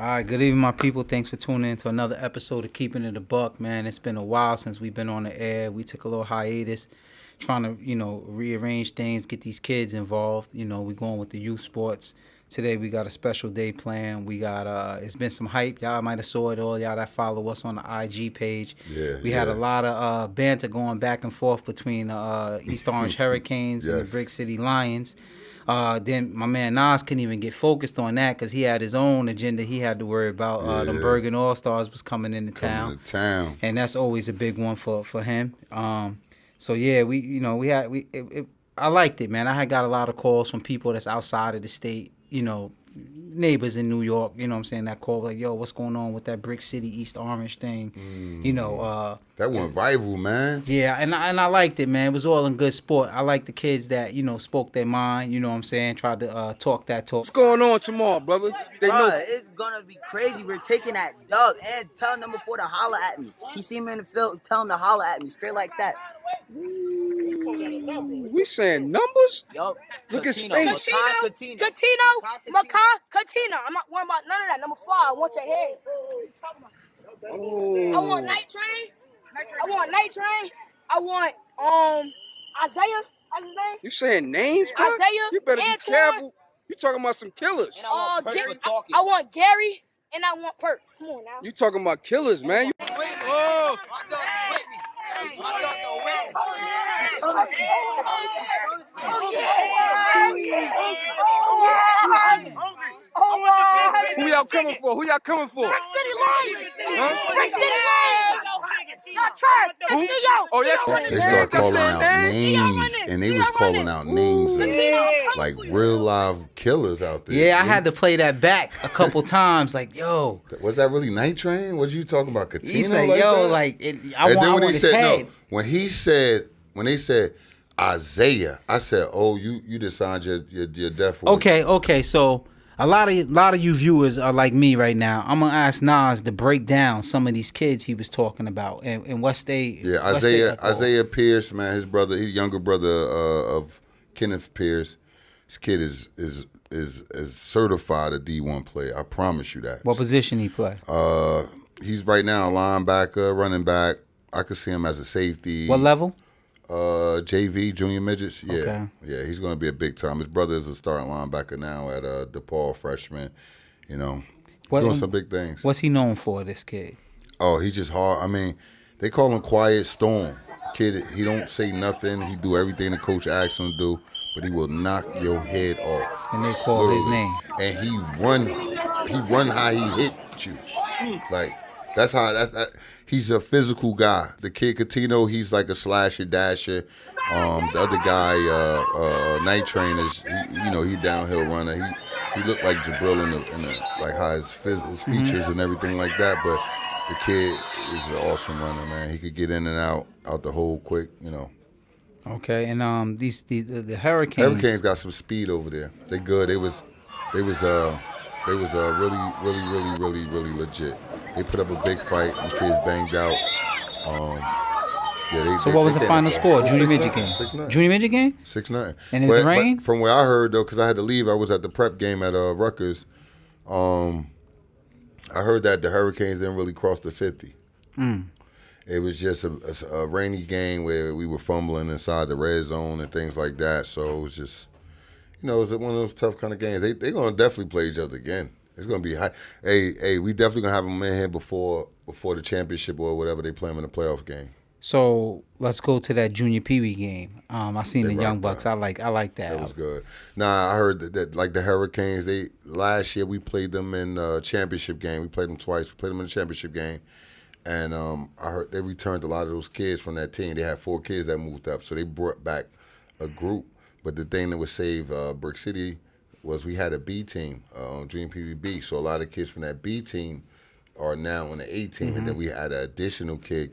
All right, good evening, my people. Thanks for tuning in to another episode of Keeping It a Buck, man. It's been a while since we've been on the air. We took a little hiatus, trying to, rearrange things, get these kids involved. We're going with the youth sports. Today we got a special day planned. We got it's been some hype. Y'all might have saw it all. Y'all that follow us on the IG page. We had a lot of banter going back and forth between East Orange Hurricanes and the Brick City Lions. Then my man Nas couldn't even get focused on that because he had his own agenda he had to worry about. Them Bergen All-Stars was coming into town. And that's always a big one for him. So yeah, I liked it, man. I had got a lot of calls from people that's outside of the state, neighbors in New York, you know what I'm saying, that call like, yo, what's going on with that Brick City East Orange thing? That went viral, man. Yeah, and I liked it, man. It was all in good sport. I like the kids that, spoke their mind, you know what I'm saying, tried to talk that talk. What's going on tomorrow, brother? It's gonna be crazy. We're taking that dub and tell number 4 to holler at me. He see me in the field, tell him to holler at me, straight like that. We saying numbers? Yup. Look at Katina. face. Katina. I'm not worrying about none of that. Number 4, I want your head. Oh. I want Night Train. I want Isaiah. That's his name. You saying names, bro? Isaiah. You better Antoine. be careful. You talking about some killers. And I want Perk for talking. I want Gary and I want Perk. Come on now. You talking about killers, man. Oh. My dog with me. Who y'all coming for? Brick City Lions. Huh? Brick City Lions. Y'all trash. That's Who? Theo. Oh, yes, Theo sir. They running. start calling out man. names, and they was calling out names of like real live killers out there. Yeah, I had to play that back a couple times, like, yo. Was that really Night Train? What you talking about, Katina? He said, like yo, that? like, And then when he his said head. no, when they said Isaiah, I said, oh, you just signed your death warrant. Okay, so a lot of you viewers are like me right now. I'm gonna ask Nas to break down some of these kids he was talking about and what's they Isaiah Pierce, man, his younger brother of Kenneth Pierce. This kid is certified a D1 player. I promise you that. What position he play? He's right now a linebacker, running back. I could see him as a safety. What level? JV, junior midgets. Yeah, Okay. Yeah, he's going to be a big time. His brother is a starting linebacker now at DePaul freshman. Doing some big things. What's he known for, this kid? Oh, he's just hard. I mean, they call him Quiet Storm. Kid, he don't say nothing. He do everything the coach asks him to do, but he will knock your head off. And they call his name. And he run how he hit you. Like, that's how he's a physical guy. The kid Catino, he's like a slasher dasher. The other guy, Night Train, he downhill runner. He looked like Jabril in the like how his features and everything like that. But the kid is an awesome runner, man. He could get in and out the hole quick, Okay, and the Hurricanes. Hurricanes got some speed over there. They good. They was really legit. They put up a big fight. The kids banged out. So what was the final score? Junior midget game. 6-9. Junior midget game. 6-9. And it was rain. But from what I heard though, because I had to leave, I was at the prep game at Rutgers. I heard that the Hurricanes didn't really cross the 50. It was just a rainy game where we were fumbling inside the red zone and things like that. So it was just, it was one of those tough kind of games. They're going to definitely play each other again. It's going to be high. Hey, we definitely going to have them in here before the championship or whatever they play them in the playoff game. So let's go to that junior peewee game. I seen the Young Bucks. That. I like that. That was good. Nah, I heard that like the Hurricanes, last year we played them in the championship game. We played them twice. We played them in the championship game. And I heard they returned a lot of those kids from that team. They had 4 kids that moved up. So they brought back a group. But the thing that would save Brick City was we had a B team, Dream PVB. So a lot of kids from that B team are now on the A team. And then we had an additional kid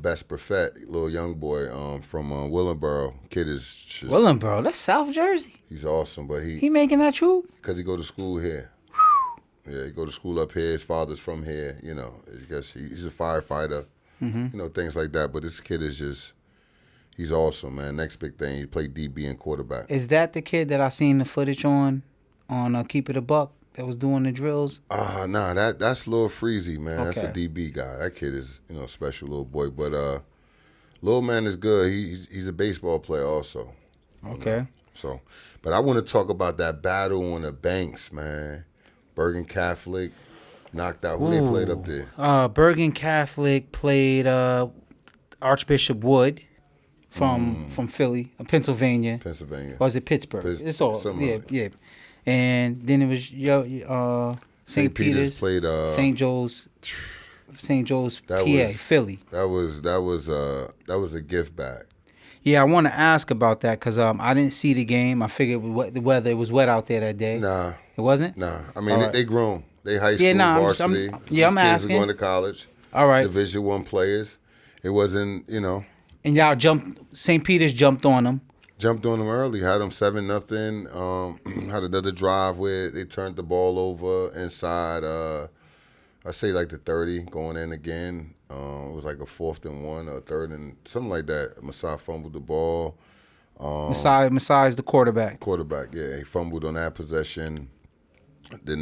Best Perfect, little young boy from Willingboro. Kid is just, Willingboro, that's South Jersey. He's awesome, but he making that true? Because he go to school here. Yeah, he go to school up here. His father's from here. I guess he's a firefighter. Things like that. But this kid is just, he's awesome, man. Next big thing, he played DB and quarterback. Is that the kid that I seen the footage on Keep It a Buck? that was doing the drills? Nah, that's Lil Freezy, man. Okay. That's a DB guy. That kid is, a special little boy. But Lil Man is good. He's a baseball player also. Okay. So, but I want to talk about that battle on the banks, man. Bergen Catholic knocked out who they played up there. Bergen Catholic played Archbishop Wood from Philly, Pennsylvania. Pennsylvania. Or was it Pittsburgh? It's all yeah. And then it was St. Peter's played St. Joe's PA, Philly. That was a gift bag. Yeah, I want to ask about that because I didn't see the game. I figured the weather, it was wet out there that day. Nah. It wasn't? Nah. I mean, they grown. They high school varsity. I'm These kids asking. are going to college. All right. Division I players. It wasn't, And y'all St. Peter's jumped on them. Jumped on them early. Had them 7-0. Had another drive where they turned the ball over inside, I say like the 30, going in again. It was like a 4th and 1 or 3rd and something like that. Masai fumbled the ball. Masai's the quarterback. Quarterback, yeah. He fumbled on that possession. Then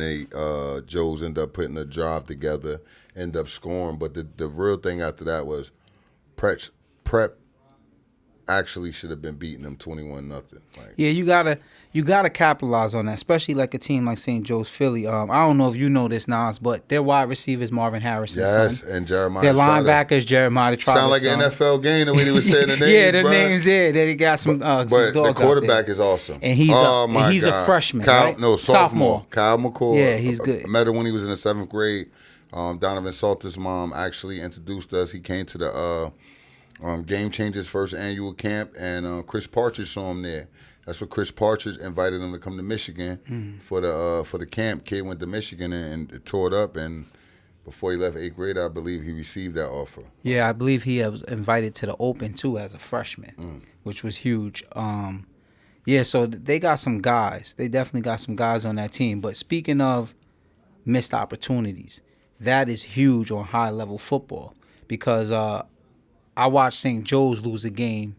Joes ended up putting the drive together, ended up scoring. But the real thing after that was Prep actually should have been beating them 21-0. Yeah, you gotta capitalize on that, especially like a team like St. Joe's Philly. I don't know if you know this, Nas, but their wide receivers Marvin Harrison. Yes, son. and Jeremiah. Their linebackers Jeremiah Trotter. Sound like an NFL game the way they were saying the names. Yeah, the names. Yeah, they got some. But some the quarterback is awesome, and he's a freshman. Kyle, right? No, sophomore. Kyle McCord. Yeah, he's good. Met him when he was in the 7th grade. Donovan Salter's mom actually introduced us. He came to the Game Changers first annual camp, and Chris Partridge saw him there. That's what Chris Partridge invited him to come to Michigan for the camp. Kid went to Michigan and tore it up, and before he left 8th grade, I believe he received that offer. Yeah, I believe he was invited to the Open too as a freshman, which was huge. Yeah, so they got some guys. They definitely got some guys on that team. But speaking of missed opportunities, that is huge on high-level football because I watched St. Joe's lose a game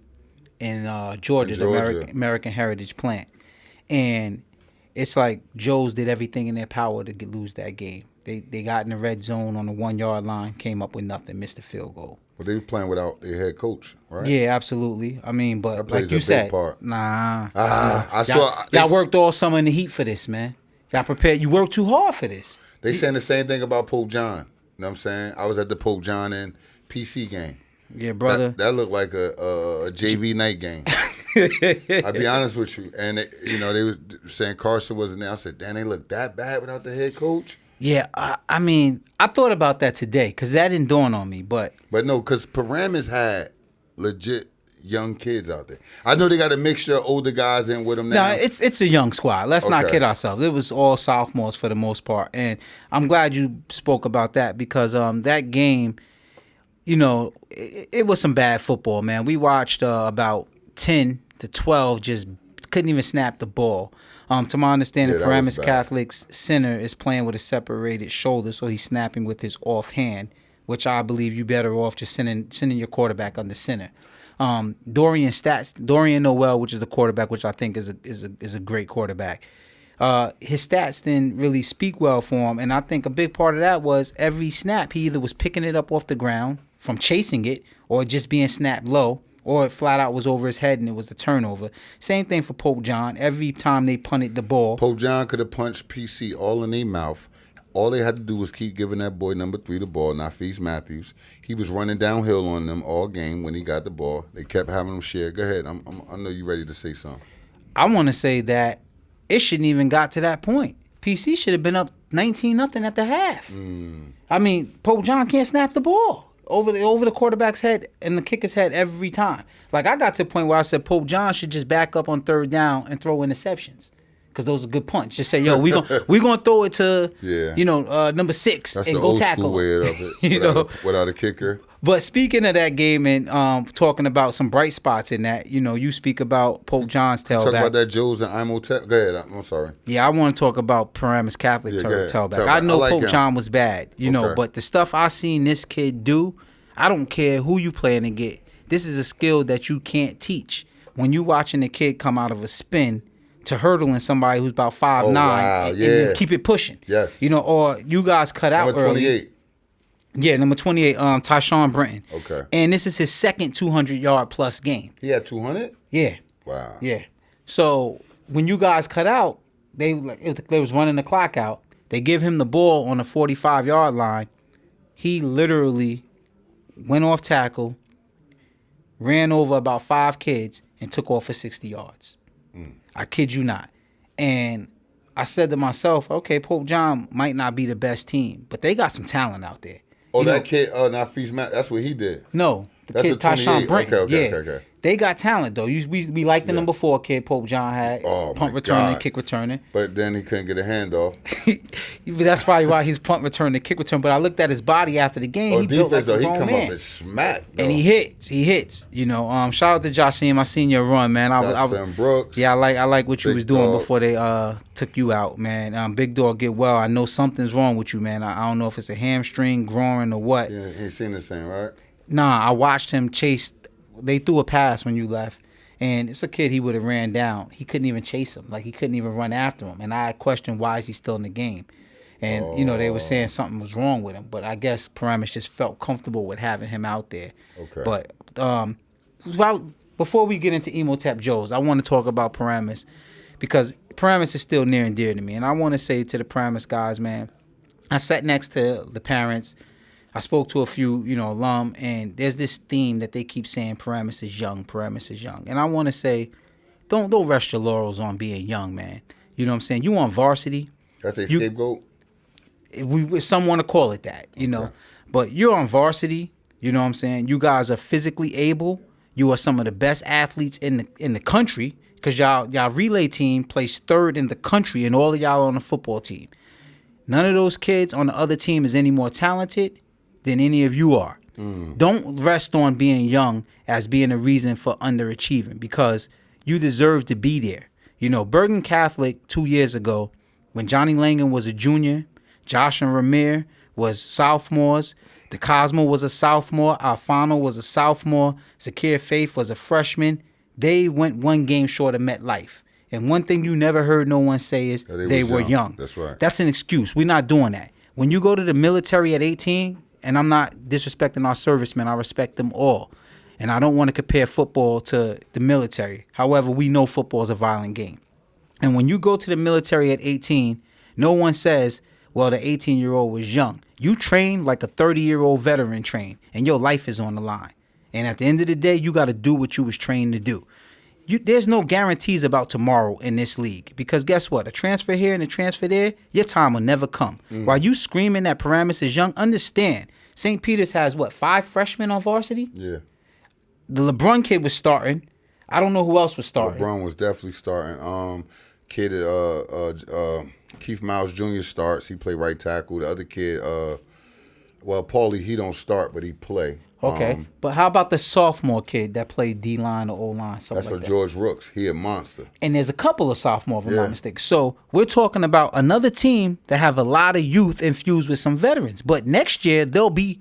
in Georgia, the American Heritage Plant. And it's like Joe's did everything in their power to lose that game. They got in the red zone on the 1-yard line, came up with nothing, missed the field goal. Well, they were playing without their head coach, right? Yeah, absolutely. I mean, but that like you said, part. Y'all worked all summer in the heat for this, man. Y'all prepared. You worked too hard for this. They saying the same thing about Pope John. You know what I'm saying? I was at the Pope John and PC game. Yeah, brother. That looked like a JV night game. I'll be honest with you. And, they was saying Carson wasn't there. I said, damn, they look that bad without the head coach? Yeah, I mean, I thought about that today because that didn't dawn on me. But no, because Paramus had legit young kids out there. I know they got a mixture of older guys in with them now. No, it's a young squad. Let's not kid ourselves. It was all sophomores for the most part. And I'm glad you spoke about that because that game, it was some bad football, man. We watched about 10 to 12 just couldn't even snap the ball. To my understanding, Paramus Catholic's center is playing with a separated shoulder, so he's snapping with his offhand, which I believe you better off just sending your quarterback under center. Dorian Noel, which is the quarterback, which I think is a great quarterback. His stats didn't really speak well for him, and I think a big part of that was every snap he either was picking it up off the ground from chasing it or just being snapped low, or it flat out was over his head and it was a turnover. Same thing for Pope John. Every time they punted the ball. Pope John could have punched PC all in their mouth. All they had to do was keep giving that boy number 3 the ball, Nafis Matthews. He was running downhill on them all game when he got the ball. They kept having him share. Go ahead. I know you're ready to say something. I want to say that it shouldn't even got to that point. PC should have been up 19-0 at the half. I mean, Pope John can't snap the ball over the quarterback's head and the kicker's head every time. Like, I got to the point where I said Pope John should just back up on 3rd down and throw interceptions because those are good punts. Just say, yo, we gonna throw it to number 6 That's and the go old tackle. School way of it. Without a kicker. But speaking of that game and talking about some bright spots in that, you speak about Pope John's tailback. Talk about that Joe's and Imhotep. Go ahead. I'm sorry. Yeah, I want to talk about Paramus Catholic tailback. I know Pope John was bad, but the stuff I seen this kid do, I don't care who you playing to get. This is a skill that you can't teach. When you watching a kid come out of a spin to hurdling somebody who's about 5'9", Oh, wow, and then yeah. keep it pushing. Yes. You know, or you guys cut out Number early. 28. Yeah, number 28, Tyshawn Brenton. Okay. And this is his second 200-yard plus game. He had 200? Yeah. Wow. Yeah. So when you guys cut out, they was running the clock out. They give him the ball on the 45-yard line. He literally went off tackle, ran over about 5 kids, and took off for 60 yards. I kid you not. And I said to myself, okay, Pope John might not be the best team, but they got some talent out there. Oh, You that know- kid, not Feast Matt, that's what he did. No, the That's kid a 28. Tyshawn Brenton. Okay. Yeah. They got talent though. We like the number 4 kid Pope John had, Oh, punt my returning, God. kick returning. But then he couldn't get a handoff. That's probably why he's punt returning, kick return. But I looked at his body after the game. On He built defense, like a though, he grown come man. up and smack. And he hits. You know, shout out to Joshim. I seen your run, man. Sam Brooks. Yeah, I like what you Big was doing dog. before they took you out, man. Big dog, get well. I know something's wrong with you, man. I don't know if it's a hamstring, groin, or what. Yeah, he ain't seen the same, right? Nah, I watched him chase. They threw a pass when you left, and it's a kid he would have ran down. He couldn't even chase him. Like, he couldn't even run after him. And I questioned, why is he still in the game? And, you know, they were saying something was wrong with him. But I guess Paramus just felt comfortable with having him out there. Okay. But before we get into Emotep Joes, I want to talk about Paramus, because Paramus is still near and dear to me. And I want to say to the Paramus guys, man, I sat next to the parents. I spoke to a few, alum, and there's this theme that they keep saying, Paramus is young, Paramus is young. And I want to say, don't rest your laurels on being young, man. You know what I'm saying? You on varsity. That's a scapegoat? If some want to call it that, Okay. But you're on varsity, you know what I'm saying? You guys are physically able. You are some of the best athletes in the country, because y'all relay team placed 3rd in the country, and all of y'all on the football team. None of those kids on the other team is any more talented than any of you are. Don't rest on being young as being a reason for underachieving, because you deserve to be there. Bergen Catholic 2 years ago, when Johnny Langan was a junior, Josh and Ramir was sophomores, the Cosmo was a sophomore, Alfano was a sophomore, Zakir Faith was a freshman. They went 1 game short of MetLife. And one thing you never heard no one say is they were young. That's right. That's an excuse. We're not doing that. When you go to the military at 18, and I'm not disrespecting our servicemen, I respect them all. And I don't want to compare football to the military. However, we know football is a violent game. And when you go to the military at 18, no one says, well, the 18-year-old was young. You train like a 30-year-old veteran trained, and your life is on the line. And at the end of the day, you got to do what you was trained to do. There's no guarantees about tomorrow in this league, because guess what? A transfer here and a transfer there, your time will never come. While you screaming that Paramus is young, understand, St. Peter's has, 5 freshmen on varsity? Yeah. The LeBron kid was starting. I don't know who else was starting. LeBron was definitely starting. Kid, Keith Miles Jr. starts. He played right tackle. The other kid, Paulie, he don't start, but he play. Okay, but how about the sophomore kid that played D-line or O-line, something That's like for that? George Rooks. He a monster. And there's a couple of sophomore, if I'm Yeah. not mistaken. So we're talking about another team that have a lot of youth infused with some veterans. But next year, they'll be,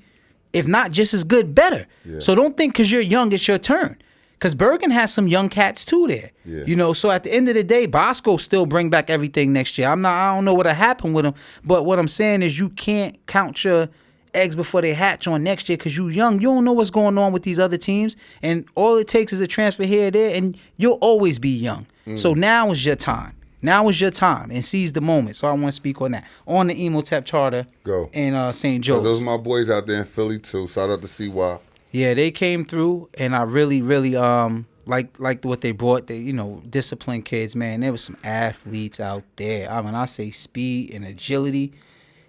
if not just as good, better. Yeah. So don't think because you're young, it's your turn. Because Bergen has some young cats too there. Yeah. So at the end of the day, Bosco still bring back everything next year. I don't know what'll happen with him. But what I'm saying is you can't count your eggs before they hatch on next year, because you young. You don't know what's going on with these other teams. And all it takes is a transfer here or there, and you'll always be young. So now is your time. Now is your time, and seize the moment. So I want to speak on that. On the Emotep Charter Go. in St. Joe's. Those are my boys out there in Philly, too. Shout out to CY. Yeah, they came through, and I really liked what they brought. They, disciplined kids, man. There was some athletes out there. I mean, I say speed and agility.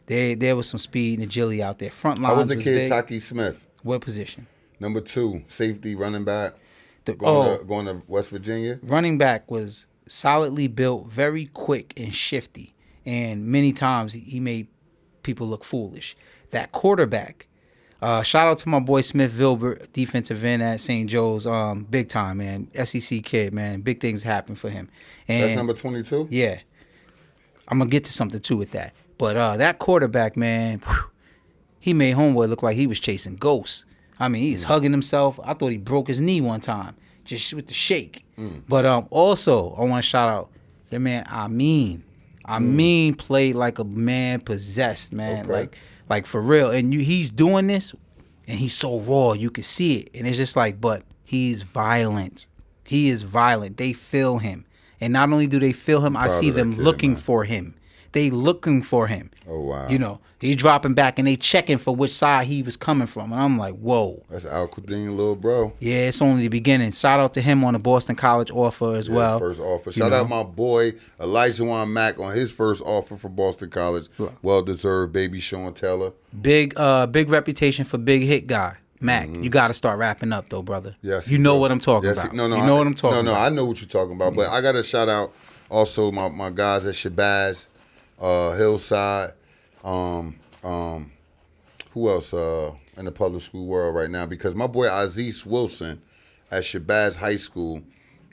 There was some speed and agility out there. Front lines How was the was kid, big. Taki Smith? What position? Number 2, safety, running back. Oh. Going to West Virginia. Running back was solidly built, very quick and shifty, and many times he made people look foolish. That quarterback, shout out to my boy Smith Vilbert, defensive end at St. Joe's, big time, man. SEC kid, man. Big things happen for him. And That's number 22? yeah, I'm gonna get to something too with that. But that quarterback, man, he made homeboy look like he was chasing ghosts. I mean, he's hugging himself. I thought he broke his knee one time just with the shake. But also, I want to shout out Your man, I mean, played like a man possessed, man. Okay. Like for real. And he's doing this, and he's so raw. You can see it, and it's just like, but he's violent. He is violent. They feel him, and not only do they feel him, I proud see of that them kid, looking man. for him. They looking for him. Oh, wow. You know, he's dropping back, and they checking for which side he was coming from, and I'm like, whoa. That's Al-Qadim, little bro. Yeah, it's only the beginning. Shout out to him on the Boston College offer as well. His first offer. You Shout know? out my boy Elijah Juan Mack on his first offer for Boston College. Well deserved, baby Sean Taylor. Big reputation for big hit guy. Mac, you got to start wrapping up though, brother. Yes, you know what I'm talking about. No, you know what I'm talking about. No, I know what you're talking about. But I got to shout out also my guys at Shabazz, Hillside. Who else in the public school world right now? Because my boy Aziz Wilson at Shabazz High School,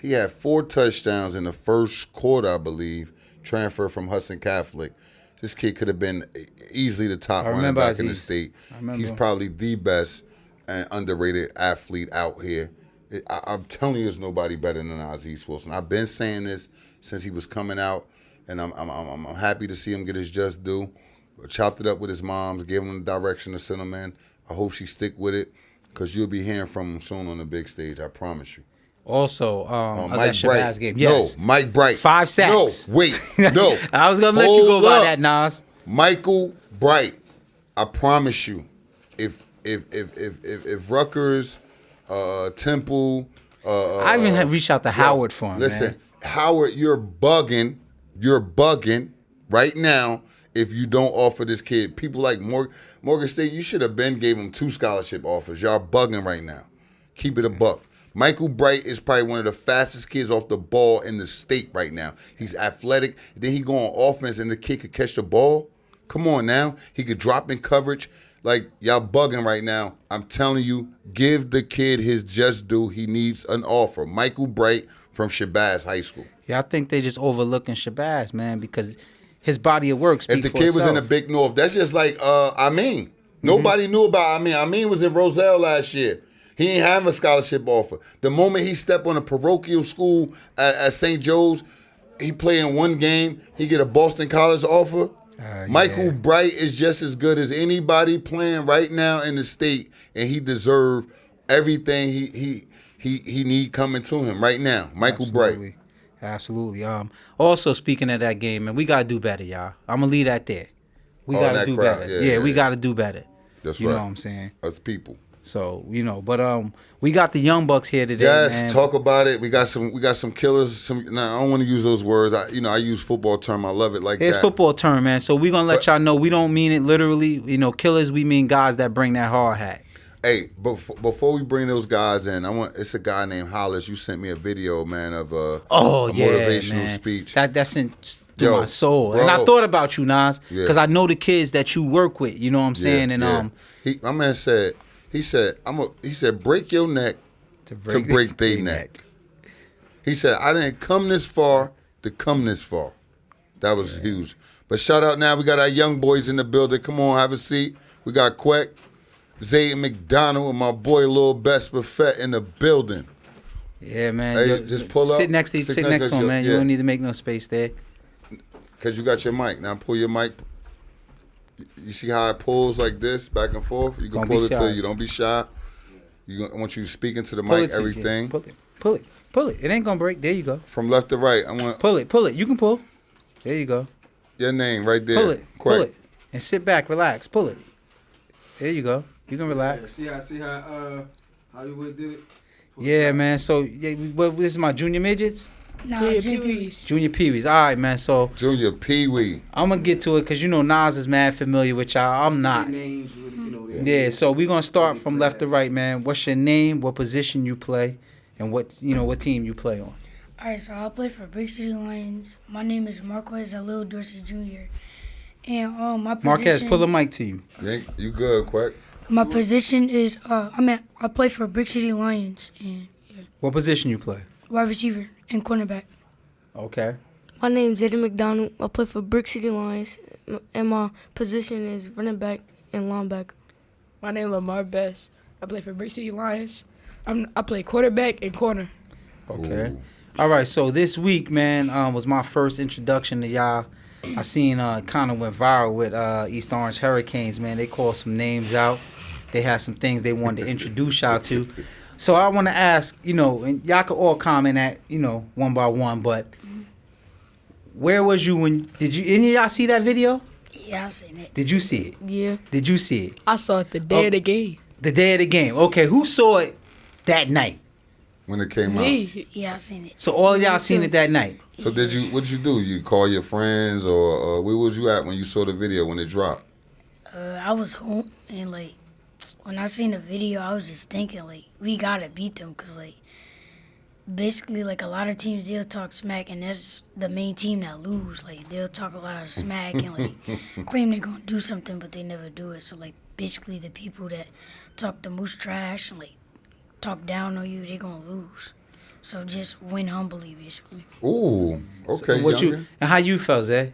he had 4 touchdowns in the first quarter, I believe, transfer from Hudson Catholic. This kid could have been easily the top running back in the state. He's probably the best and underrated athlete out here. I'm telling you, there's nobody better than Aziz Wilson. I've been saying this since he was coming out, and I'm happy to see him get his just due. Chopped it up with his moms, gave him the direction to send him in. I hope she stick with it, because you'll be hearing from him soon on the big stage. I promise you. Also, Mike Bright. Game. Yes. No, Mike Bright. 5 sacks. No, wait, no. I was gonna let you go by that, Nas. Michael Bright. I promise you, if Rutgers, Temple, I even have reached out to Howard for him. Listen, man. Howard, you're bugging right now. If you don't offer this kid, people like Morgan State, you should have been gave him 2 scholarship offers. Y'all bugging right now. Keep it a buck. Michael Bright is probably one of the fastest kids off the ball in the state right now. He's athletic. Then he go on offense and the kid could catch the ball. Come on now. He could drop in coverage. Like, y'all bugging right now. I'm telling you, give the kid his just due. He needs an offer. Michael Bright from Shabazz High School. Yeah, I think they just overlooking Shabazz, man, because his body of work speaks for itself. If the kid was in the Big North, that's just like Amin. Nobody knew about Amin. Amin was in Roselle last year. He ain't having a scholarship offer. The moment he stepped on a parochial school at St. Joe's, he play in 1 game, he get a Boston College offer. Michael Bright is just as good as anybody playing right now in the state, and he deserves everything he need coming to him right now. Michael Bright. Absolutely. Also, speaking of that game, man, we got to do better, y'all. I'm going to leave that there. We got to do better. Yeah, we got to do better. That's you right. You know what I'm saying? Us people. So, but we got the Young Bucks here today, yes, man. Talk about it. We got some killers. I don't want to use those words. I use football term. I love it like that. It's football term, man. So we're going to let y'all know we don't mean it literally. Killers, we mean guys that bring that hard hat. Hey, before we bring those guys in, it's a guy named Hollis. You sent me a video, man, of a motivational speech. That sent through my soul. Bro. And I thought about you, Nas, because I know the kids that you work with. You know what I'm saying? And my man said, he said, break your neck to break their neck. He said, I didn't come this far to come this far. That was huge. But shout out now, we got our young boys in the building. Come on, have a seat. We got Queck, Zay McDonald, and my boy Lil Best Buffett in the building. Yeah, man. Hey, just pull up. Sit next to him, man. You don't need to make no space there. Because you got your mic. Now pull your mic. You see how it pulls like this, back and forth? You can pull it till you don't be shy. I want you to speak into the mic, everything. Pull it. It ain't going to break. There you go. From left to right. Pull it. You can pull. There you go. Your name right there. Pull it. And sit back, relax. Pull it. There you go. You can relax. Yeah, see how Hollywood did it? Yeah, man. So, this is my junior midgets? Nah, Junior Pee-wees. Junior Pee-wees. All right, man. So Junior Pee-wee. I'm going to get to it because, Nas is mad familiar with y'all. I'm not. Yeah, so we're going to start from left to right, man. What's your name, what position you play, and what team you play on? All right, so I play for Brick City Lions. My name is Marquez Alil Dorsey Jr. And my position... Marquez, pull the mic to you. You good, Quack? My position is, I play for Brick City Lions. And What position you play? Wide receiver and cornerback. Okay. My name's Eddie McDonald. I play for Brick City Lions, and my position is running back and linebacker. My name is Lamar Best. I play for Brick City Lions. I play quarterback and corner. Okay. All right, so this week, man, was my first introduction to y'all. I seen kind of went viral with East Orange Hurricanes, man. They called some names out. They had some things they wanted to introduce y'all to. So I want to ask, and y'all can all comment at, one by one, but where was you did any of y'all see that video? Yeah, I seen it. Did you see it? Yeah. Did you see it? I saw it the day of the game. The day of the game. Okay, who saw it that night? When it came out. Me. Yeah, I seen it. So all of y'all seen it that night? So what did you do? You call your friends or where was you at when you saw the video when it dropped? I was home and like when I seen the video, I was just thinking like we gotta beat them because like basically like a lot of teams they'll talk smack and that's the main team that lose. Like they'll talk a lot of smack and like claim they're gonna do something but they never do it. So like basically the people that talk the most trash and like talk down on you, they gonna lose. So just win humbly, basically. Ooh, okay. So and how you felt, Zay?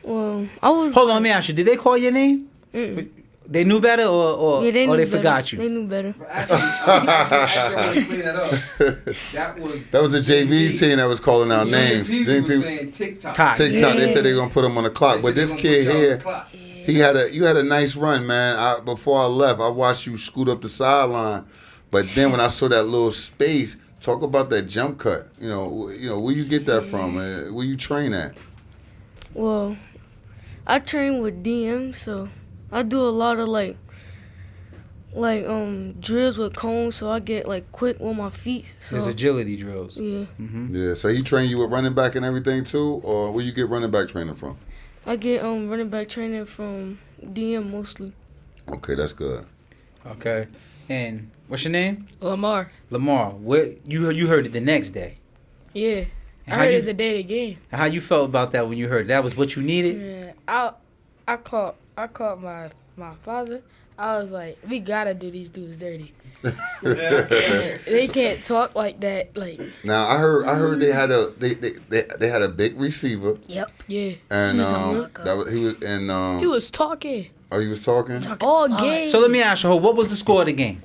Well, I was. Hold on, let me ask you. Did they call your name? Mm-mm. They knew better, or Yeah, they knew they better. forgot you? They knew better. Actually, I want to clean that up. That was the JV team that was calling out names. People JV saying TikTok. TikTok. They said they gonna put him on the clock, They but said this they gonna kid put y'all on here, the clock. you had a nice run, man. Before I left, I watched you scoot up the sideline, but then when I saw that little space, talk about that jump cut. Where you get that from? Where you train at? Well, I train with DM, so I do a lot of like drills with cones, so I get like quick with my feet. So There's agility drills. yeah, Yeah. So he trained you with running back and everything too, or where you get running back training from? I get running back training from DM mostly. Okay, that's good. Okay. And what's your name? Lamar. Lamar. Where you heard it the next day? Yeah, And I how heard you- it the day of the game. How you felt about that when you heard it? That was what you needed? Yeah, I called my father. I was like, we gotta do these dudes dirty. They can't talk like that. Like, Now I heard they had a big receiver, Yep. yeah, and He's a walker. that was he was and he was talking oh, he was talking. all game. So let me ask you, what was the score of the game?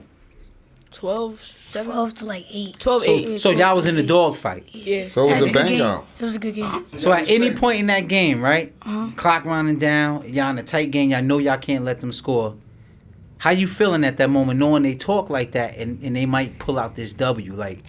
12-7, 12 to like 8. 12-8. So y'all was in the dog fight. Yeah. So it was a good bang game. out. It was a good game. So at any point in that game, right? Clock running down, y'all in a tight game, y'all know y'all can't let them score. How you feeling at that moment, knowing they talk like that and they might pull out this W? Like,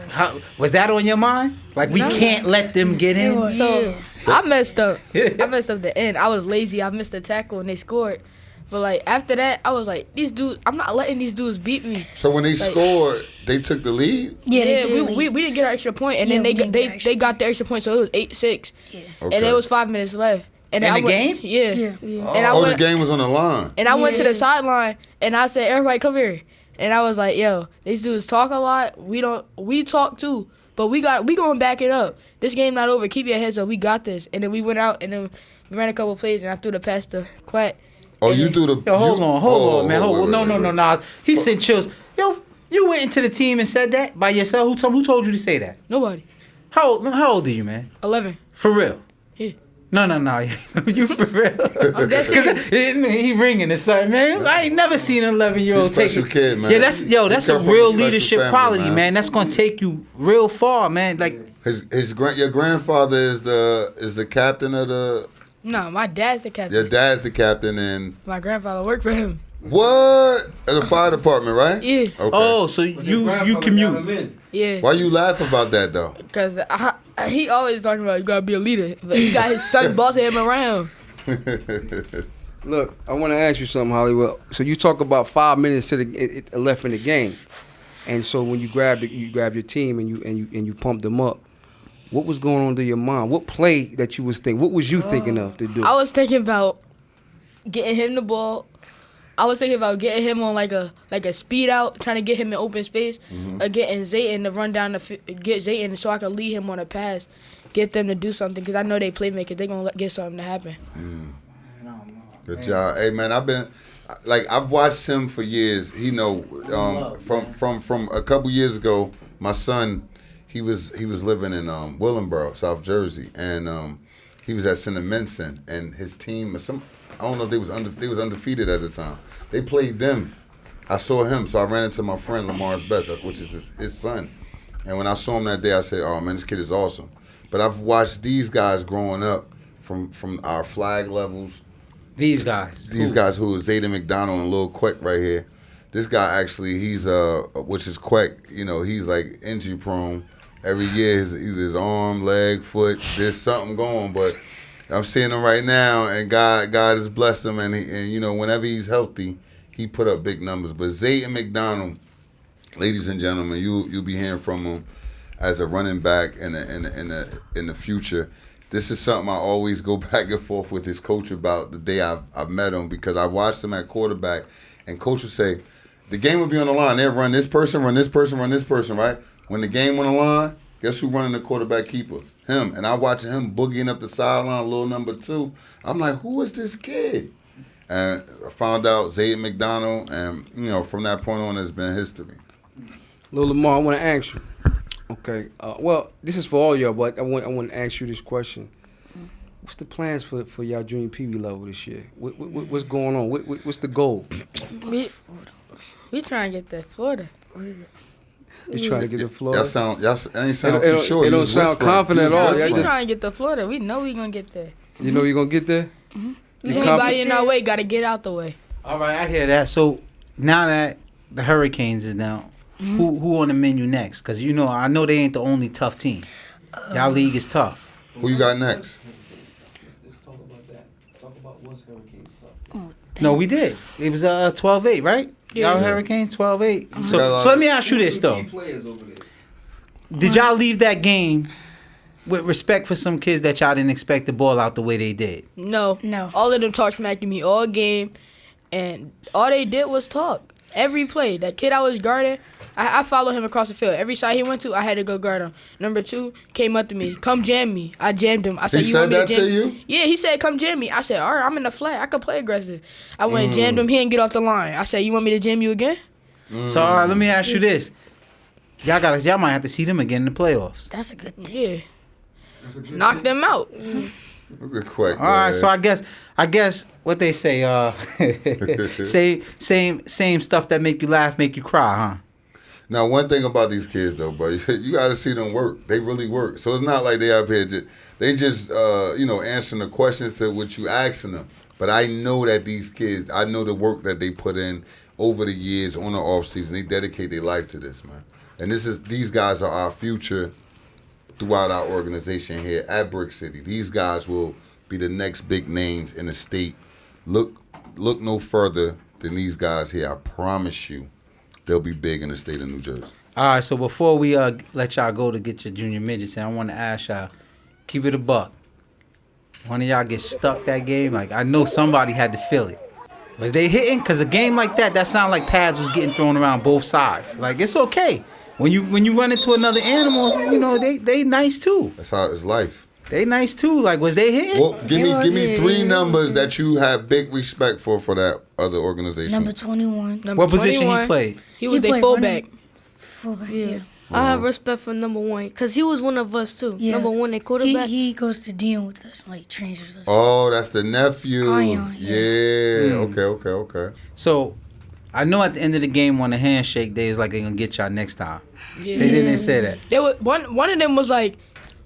how was that on your mind? Like, we can't let them get in? So I messed up. I messed up the end. I was lazy. I missed the tackle and they scored. But like after that, I was like, these dudes. I'm not letting these dudes beat me. So when they scored, they took the lead. Yeah, they took the we lead. didn't get our extra point, and Yeah, then we didn't get our extra they got the extra point, so it was 8-6, Okay. and there was 5 minutes left. And In then the game? Yeah. Yeah. And I Oh, the went, game was on the line. and I went to the Yeah. sideline, and I said, "Everybody, come here." And I was like, "Yo, these dudes talk a lot. We talk too, but we gonna back it up. This game not over. Keep your heads up. We got this." And then we went out, and then we ran a couple plays, and I threw the pass to Quat. Oh, you threw the. Yo, hold on, man. wait, No, wait. Nas. He sent chills. Yo, you went into the team and said that by yourself? Who told you to say that? Nobody. How old are you, man? 11. For real? Yeah. No. You for real? I'm dead Because serious. he ringing and something, man. I ain't never seen an 11-year-old He's a special take kid, man. Yeah, that's He a come from a real special leadership family, quality, man. man. That's gonna take you real far, man. Like, Your grandfather is the captain of the. No, my dad's the captain. Your dad's the captain, and My grandfather worked for him. what? At the fire department, right? Yeah. Okay. oh, so But your you grandfather got commute. him in. Yeah. Why you laugh about that though? Because he always talking about you gotta be a leader, but he got his son bossing him around. Look, I want to ask you something, Hollywood. So you talk about 5 minutes left in the game, and so when you grabbed your team and you pumped them up. What was going on through your mind? What play that you was thinking? What was you thinking of to do? I was thinking about getting him the ball. I was thinking about getting him on like a speed out, trying to get him in open space, or getting Zayton to run down get Zayton so I could lead him on a pass, get them to do something because I know they playmakers. They gonna get something to happen. Good job. Hey man, I've watched him for years. He from a couple years ago, my son, he was living in Willingboro, South Jersey, and he was at St. Vincent, and his team I don't know if they was undefeated at the time. They played them. I saw him, so I ran into my friend Lamar's best, which is his son. And when I saw him that day, I said, "Oh man, this kid is awesome." But I've watched these guys growing up from our flag levels. These guys. These guys who is Zayden McDonald and Lil Quek right here. This guy actually, he's which is Quek. You know, he's like injury prone. Every year, either his arm, leg, foot, there's something going. But I'm seeing him right now, and God has blessed him, and you know, whenever he's healthy, he put up big numbers. But Zayden McDonald, ladies and gentlemen, you'll be hearing from him as a running back in the future. This is something I always go back and forth with his coach about the day I've met him, because I watched him at quarterback, and coach would say, the game would be on the line. They'd run this person, run this person, run this person, right? When the game on the line, guess who running the quarterback keeper? Him. And I watching him boogieing up the sideline, little number 2. I'm like, who is this kid? And I found out Zayden McDonald, and you know, from that point on, it's been history. Lil Lamar, I want to ask you. Okay. Well, this is for all y'all, but I want to ask you this question. What's the plans for y'all junior PB level this year? What's going on? What's the goal? We trying to get that Florida. You trying to get to Florida? Y'all ain't sound too sure. It don't sound confident at all. We trying to get to Florida. We know we gonna get there. You know you're gonna get there? Anybody in our way got to get out the way. All right, I hear that. So now that the Hurricanes is down, who on the menu next? Because you know, I know they ain't the only tough team. Y'all league is tough. Who you got next? Let's talk about that. Talk about what's Hurricanes stuff. No, we did. It was 12-8, right? Yeah. Y'all Hurricanes 12-8. So let me ask you this though. Did y'all leave that game with respect for some kids that y'all didn't expect the ball out the way they did? No. No. All of them talked smack to me all game, and all they did was talk. Every play, that kid I was guarding, I followed him across the field. Every side he went to, I had to go guard him. Number 2 came up to me, come jam me. I jammed him. I said, He you want said me to that jam to you? Yeah, he said, come jam me. I said, all right, I'm in the flat. I can play aggressive. I went and jammed him. He didn't get off the line. I said, you want me to jam you again? So all right, let me ask you this. Y'all might have to see them again in the playoffs. That's a good thing. Yeah. Knock them out. Look at Quek. All right, so I guess what they say, same stuff that make you laugh, make you cry, huh? Now, one thing about these kids, though, bro, you got to see them work. They really work. So it's not like they up here they just answering the questions to what you asking them. But I know that these kids, I know the work that they put in over the years on the off season. They dedicate their life to this, man. And these guys are our future throughout our organization here at Brick City. These guys will be the next big names in the state. Look no further than these guys here. I promise you, they'll be big in the state of New Jersey. All right, so before we let y'all go to get your junior midgets, I want to ask y'all, keep it a buck. One of y'all get stuck that game? Like, I know somebody had to feel it. Was they hitting? Because a game like that sounded like pads was getting thrown around both sides. Like, it's okay. When you run into another animal, you know, they nice too. That's how it's life. They nice too. Like, was they hitting? Well, give me 3 numbers that you have big respect for that other organization. Number 21. Number What position 21, he played? He was He their played fullback. Fullback, Yeah. yeah. I have respect for number 1 because he was one of us too. Yeah. Number 1 at quarterback. He goes to Dion with us, like trains with us. Oh, that's the nephew. Ion, yeah. Okay. So, I know at the end of the game on the handshake, they was like, they're going to get y'all next time. Yeah. They didn't say that. They were, one of them was like,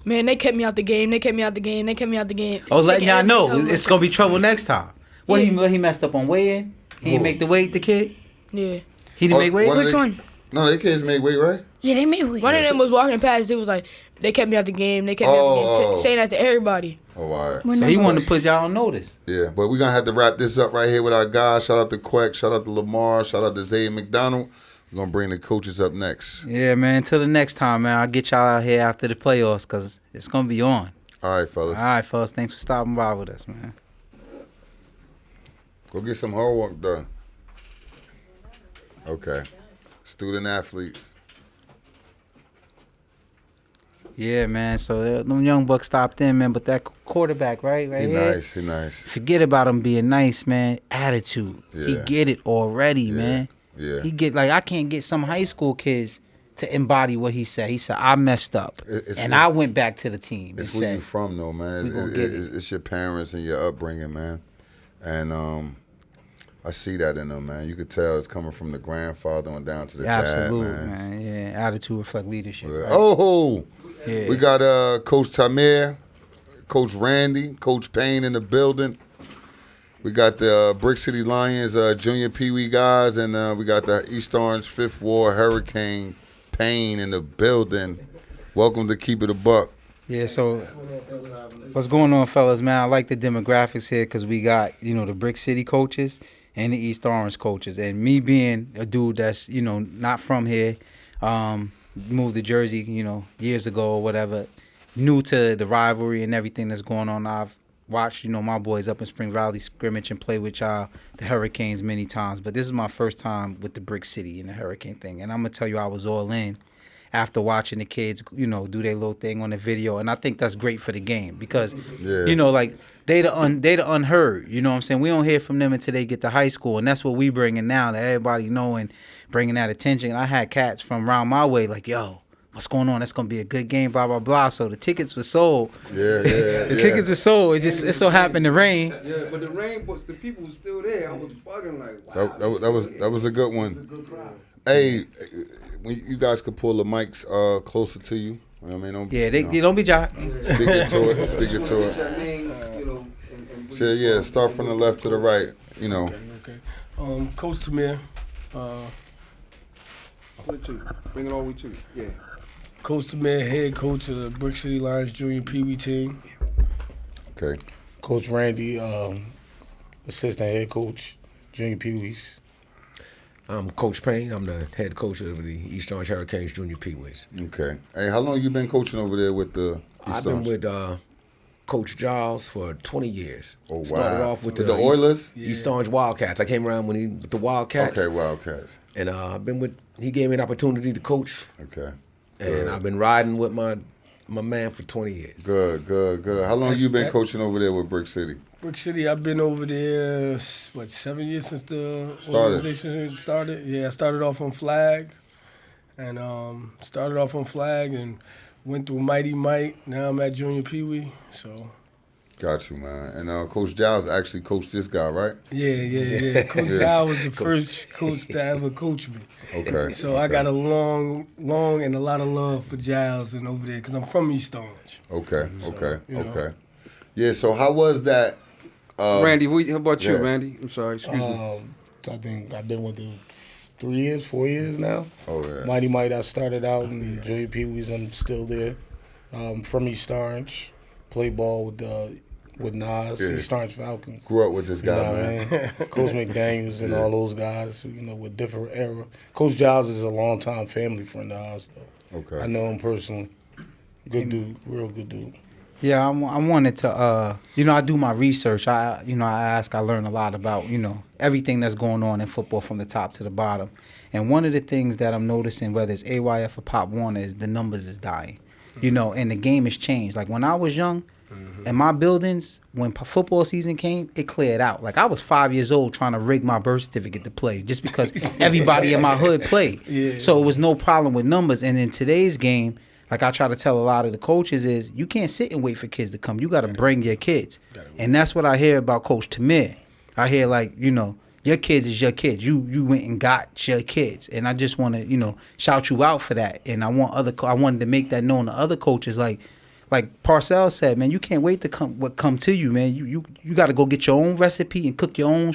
man, they kept me out the game. They kept me out the game. They kept me out the game. I was letting y'all Shaking know everything. it's going to be trouble next time. What, Yeah. he messed up on weigh-in? He didn't make the weight, the kid? Yeah. He didn't make weight? Which one? No, they kids make weight, right? Yeah, they made weight. One of them was walking past. They was like, they kept me out the game. They kept me out the game. Saying that to everybody. Oh, all right. When So they he was- wanted to put y'all on notice. Yeah, but we're going to have to wrap this up right here with our guys. Shout out to Quek. Shout out to Lamar. Shout out to Zay McDonald. We're going to bring the coaches up next. Yeah, man. Until the next time, man. I'll get y'all out here after the playoffs because it's going to be on. All right, fellas. All right, fellas. Thanks for stopping by with us, man. Go get some homework done. Okay. Student athletes. Yeah, man. So them young bucks stopped in, man. But that quarterback, right He here. nice. He nice. Forget about him being nice, man. Attitude. He Yeah. get it already, man. Yeah. He get like I can't get some high school kids to embody what he said. He said I messed up, and I went back to the team and It's where you said, from, though, man. we gonna get it. It's your parents and your upbringing, man. And I see that in them, man. You could tell it's coming from the grandfather on down to the Absolutely, dad, man. Yeah, attitude reflect leadership. Right? Oh, yeah. We got Coach Tamir, Coach Randy, Coach Payne in the building. We got the Brick City Lions junior Pee Wee guys, and we got the East Orange Fifth Ward Hurricane Payne in the building. Welcome to Keep It a Buck. Yeah, so what's going on, fellas, man? I like the demographics here because we got, the Brick City coaches and the East Orange coaches. And me being a dude that's, not from here, moved to Jersey, years ago or whatever, new to the rivalry and everything that's going on. I've watched, my boys up in Spring Valley scrimmage and play with the Hurricanes many times. But this is my first time with the Brick City and the Hurricane thing. And I'm going to tell you, I was all in after watching the kids, do their little thing on the video. And I think that's great for the game because, they the unheard. You know what I'm saying? We don't hear from them until they get to high school. And that's what we bringing now, that everybody knowing, bringing that attention. I had cats from around my way like, yo, what's going on? That's going to be a good game, blah, blah, blah. So the tickets were sold. The tickets were sold. It so happened to rain. Yeah, but the people were still there. I was fucking like, wow. That was a good one. That was a good crowd. Hey, when you guys could pull the mics closer to you. I mean, don't be shy. Speak it to it. So start from the left to the right. Okay. Coach Tamir. Bring it all the way to you. Yeah. Coach Tamir, head coach of the Brick City Lions Junior Pee Wee team. Okay. Coach Randy, assistant head coach, Junior Pee Wees. I'm Coach Payne. I'm the head coach of the East Orange Hurricanes Junior Pee Wees. Okay. Hey, how long you been coaching over there with the East I've been with Coach Giles for 20 years. Oh, wow. Started off with the Oilers? East Orange Wildcats. I came around with the Wildcats. Okay, Wildcats. And I've been he gave me an opportunity to coach. Okay. And I've been riding with my man for 20 years. Good. How long you been coaching over there with Brick City? Brick City, I've been over there, 7 years since the organization started? Yeah, I started off on flag and went through Mighty Mike. Now I'm at Junior Pee Wee, so. Got you, man. And Coach Giles actually coached this guy, right? Yeah. Coach Giles was the first coach to ever coach me. Okay. So I got a long and a lot of love for Giles and over there because I'm from East Orange. Okay. Yeah, so how was that? Randy, how about you, Randy? I'm sorry, excuse me. I think I've been with him 4 years now. Oh, yeah. Mighty Might, I started out in Junior Pee Wees. I'm still there. From East Orange, play ball with Nas, East Orange Falcons. Grew up with this guy, man. Coach McDaniels and all those guys, with different era. Coach Giles is a longtime family friend of ours, though. Okay. I know him personally. Good dude, real good dude. Yeah, I wanted to, I do my research. I learn a lot about, everything that's going on in football from the top to the bottom. And one of the things that I'm noticing, whether it's AYF or Pop Warner, is the numbers is dying. And the game has changed. Like when I was young, in my buildings, when football season came, it cleared out. Like I was 5 years old trying to rig my birth certificate to play just because everybody in my hood played. Yeah. So it was no problem with numbers. And in today's game, like I try to tell a lot of the coaches is you can't sit and wait for kids to come. You got to bring your kids. And that's what I hear about Coach Tamir. I hear your kids is your kids. You went and got your kids. And I just want to, shout you out for that. And I wanted to make that known to other coaches like Parcells said, man, you can't wait to come to you, man. You got to go get your own recipe and cook your own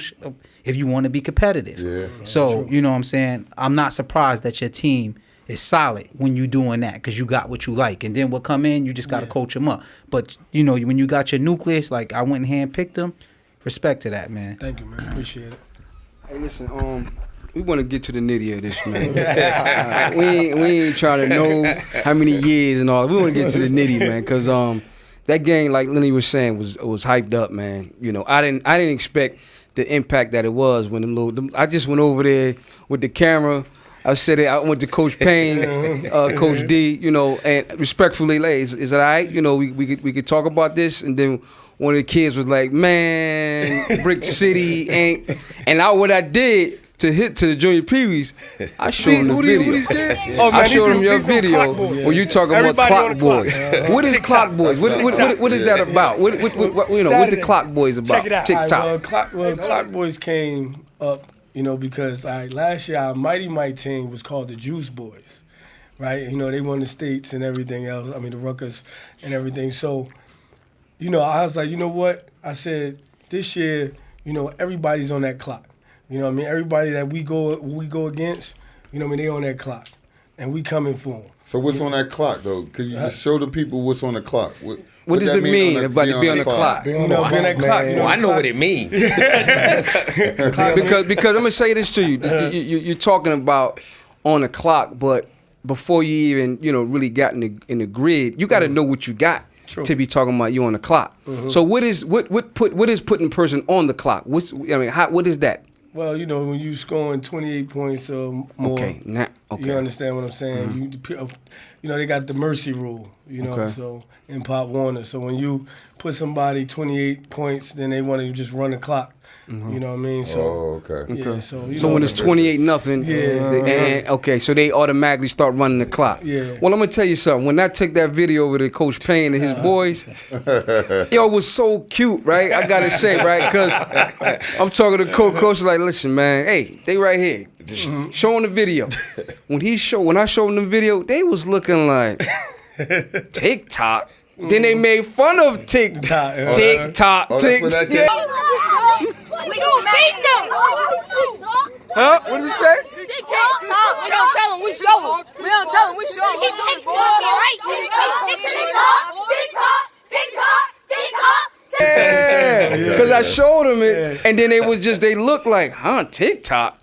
if you want to be competitive. Yeah. So, you know what I'm saying? I'm not surprised that your team is solid when you doing that because you got what you like. And then what come in, you just got to coach them up. But, when you got your nucleus, like I went and handpicked them, respect to that, man. Thank you, man. Appreciate it. Hey, listen, we want to get to the nitty of this, man. we ain't trying to know how many years and all. We want to get to the nitty, man, because that game, like Lenny was saying, was hyped up, man. I didn't expect the impact that it was when I just went over there with the camera. I went to Coach Payne, Coach D, and respectfully, like, is it all right? We could talk about this, and then one of the kids was like, man, Brick City ain't. And what I did, to hit to the junior peewees, I showed him the video. Oh, man, I showed him your these new video clock boys. when you talking about Everybody on Clock the clock. Boys. What is Clock Boys? What is that about? What you know? What the Clock Boys about? Check it out. TikTok. Clock Boys came up, because last year our Mighty Mike team was called the Juice Boys, right? They won the states and everything else. I mean, the Ruckers and everything. So, I was like, you know what? I said this year, everybody's on that clock. Everybody that we go against, they on that clock, and we coming for them. So what's on that clock though? Could you just show the people what's on the clock? What does it mean about to be on the clock? Be on that clock. I know what it means. because I'm gonna say this to you. You're talking about on the clock, but before you even really got in the grid, you got to know what you got. True. To be talking about you on the clock. Mm-hmm. So what is putting a person on the clock? What is that? Well, when you scoring 28 points or more, okay. You understand what I'm saying? Mm-hmm. They got the mercy rule, so in Pop Warner. So when you put somebody 28 points, then they want to just run the clock. Mm-hmm. You know what I mean? So, Yeah, so when it's 28-0, so they automatically start running the clock. Yeah. Well, I'm gonna tell you something. When I took that video over to Coach Payne and his boys, it was so cute, right? I gotta say, right? Because I'm talking to Coach like, listen, man, hey, they right here. Mm-hmm. Showing the video. When I showed them the video, they was looking like TikTok. Then they made fun of TikTok. TikTok. We gonna beat them! Huh? What did we say? TikTok! We don't tell them, we show them. We don't tell them, we show them. TikTok! Yeah, because I showed them it, and then they looked like, TikTok?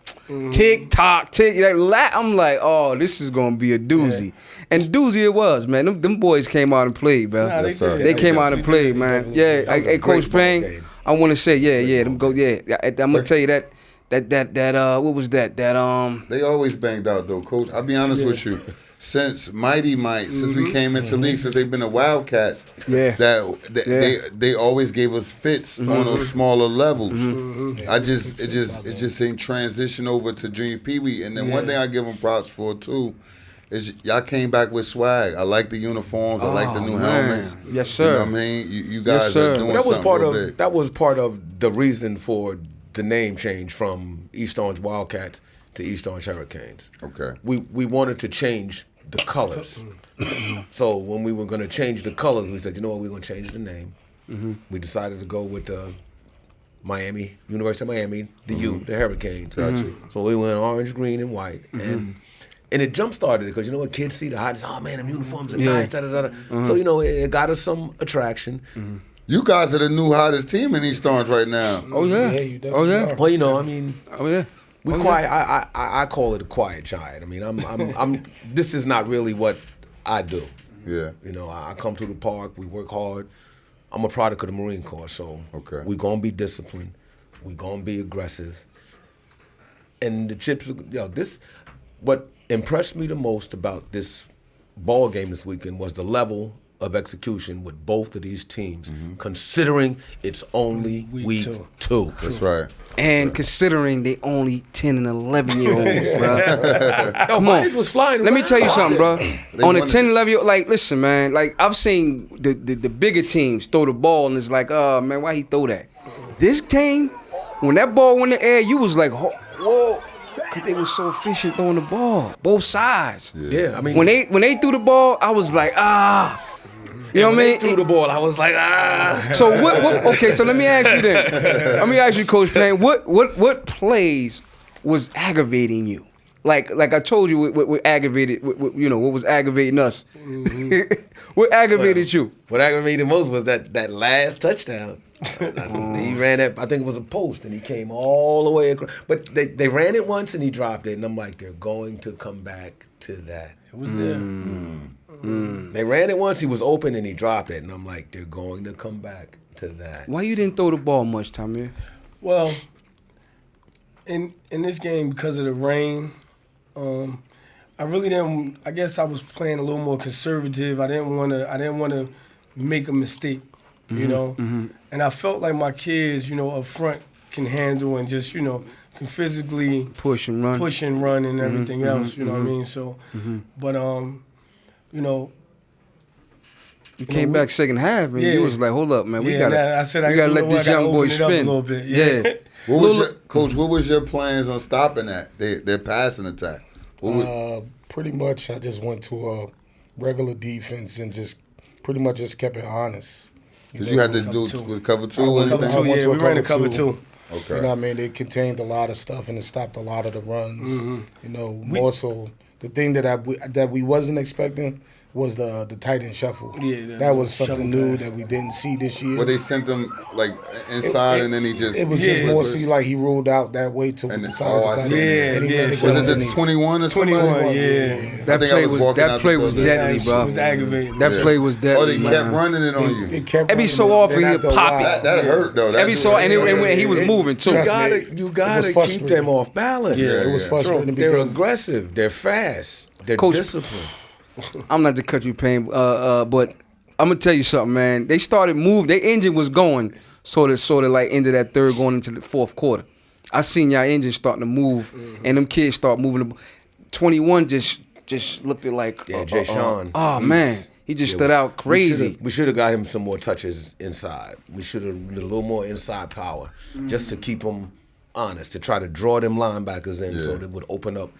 TikTok. I'm like, oh, this is gonna be a doozy. Yeah. And doozy it was, man. Them boys came out and played, bro. Nah, they came out and played, man. Yeah, hey, Coach Payne, I want to say, I'm gonna tell you that. What was that? They always banged out though, Coach. I'll be honest with you. Since Mighty Mike, since we came into league, since they've been the Wildcats, they always gave us fits on those smaller levels. It just ain't transition over to junior peewee. And then one thing I give them props for too is y'all came back with swag. I like the uniforms. I like the new helmets. Yes, sir. You know what I mean? You guys are doing something big. That was part of the reason for the name change from East Orange Wildcats to East Orange Hurricanes. Okay. We wanted to change the colors. So when we were going to change the colors, we said, you know what, we're going to change the name. Mm-hmm. We decided to go with Miami, University of Miami, the the Hurricanes. Gotcha. So we went orange, green, and white. And it jump-started it because, you know what, kids see the hottest, oh, man, them uniforms are nice, da-da-da-da. So, it got us some attraction. You guys are the new hottest team in East Orange right now. Oh, yeah. Oh, yeah. Well, I mean... Oh, yeah. We quiet. I call it a quiet giant. I mean, I'm. This is not really what I do. Yeah. I come to the park. We work hard. I'm a product of the Marine Corps, so we gonna be disciplined. We gonna be aggressive. And the chips. What impressed me the most about this ball game this weekend was the level of execution with both of these teams, considering it's only week two. That's right. And considering they only 10 and 11-year-olds, bro. Come on. Was flying Let me tell you something, bro. On the 10, 11-year-old, listen, man. I've seen the bigger teams throw the ball, and it's like, oh, man, why he throw that? This team, when that ball went in the air, you was like, whoa. Because they were so efficient throwing the ball, both sides. Yeah, I mean. When they threw the ball, I was like, You know what I mean? Threw the ball, I was like, So what? Okay, so let me ask you then. Let me ask you, Coach Payne. What plays was aggravating you? Like I told you, what aggravated? What was aggravating us? What aggravated you? What aggravated most was that last touchdown. He ran that. I think it was a post, and he came all the way across. But they ran it once, and he dropped it, and I'm like, they're going to come back to that. It was there. They ran it once, he was open, and he dropped it, and I'm like, they're going to come back to that. Why you didn't throw the ball much, Tommy? Well, in this game, because of the rain, I really didn't. I guess I was playing a little more conservative. I didn't want to make a mistake, and I felt like my kids, up front, can handle and just can physically push and run, and everything else. You know what I mean? So, but you know. You came back second half, and you was like, "Hold up, man, we gotta." I said, we gotta let this young boy spin a little bit. Yeah. Coach, what was your plans on stopping that? Their passing attack? Pretty much, I just went to a regular defense and just pretty much just kept it honest. Did you have to do with cover two? We ran a cover two. Okay. You know what I mean? It contained a lot of stuff and it stopped a lot of the runs. You know, more so the thing that we wasn't expecting was the tight end shuffle. Yeah, that was something new that we didn't see this year. Well, they sent them like inside, and then he just. It was just more see like he ruled out that way to the side of the tight end. Was it the 21 or something? 21, yeah. That play was deadly, bro. It was aggravating. That play was deadly. Oh, they kept running it on you. They kept every so often he'd pop it. That hurt though. Every so and he was moving too. You gotta keep them off balance. Yeah, it was frustrating. They're aggressive. They're fast. They're disciplined. I'm not to cut you pain, but I'm gonna tell you something, man. They started move. Their engine was going sort of like into that third, going into the fourth quarter. I seen y'all engine starting to move, and them kids start moving. 21 just looked at like Jay Sean. Oh man, he just stood out crazy. We should have got him some more touches inside. We should have a little more inside power, just to keep him honest, to try to draw them linebackers in so they would open up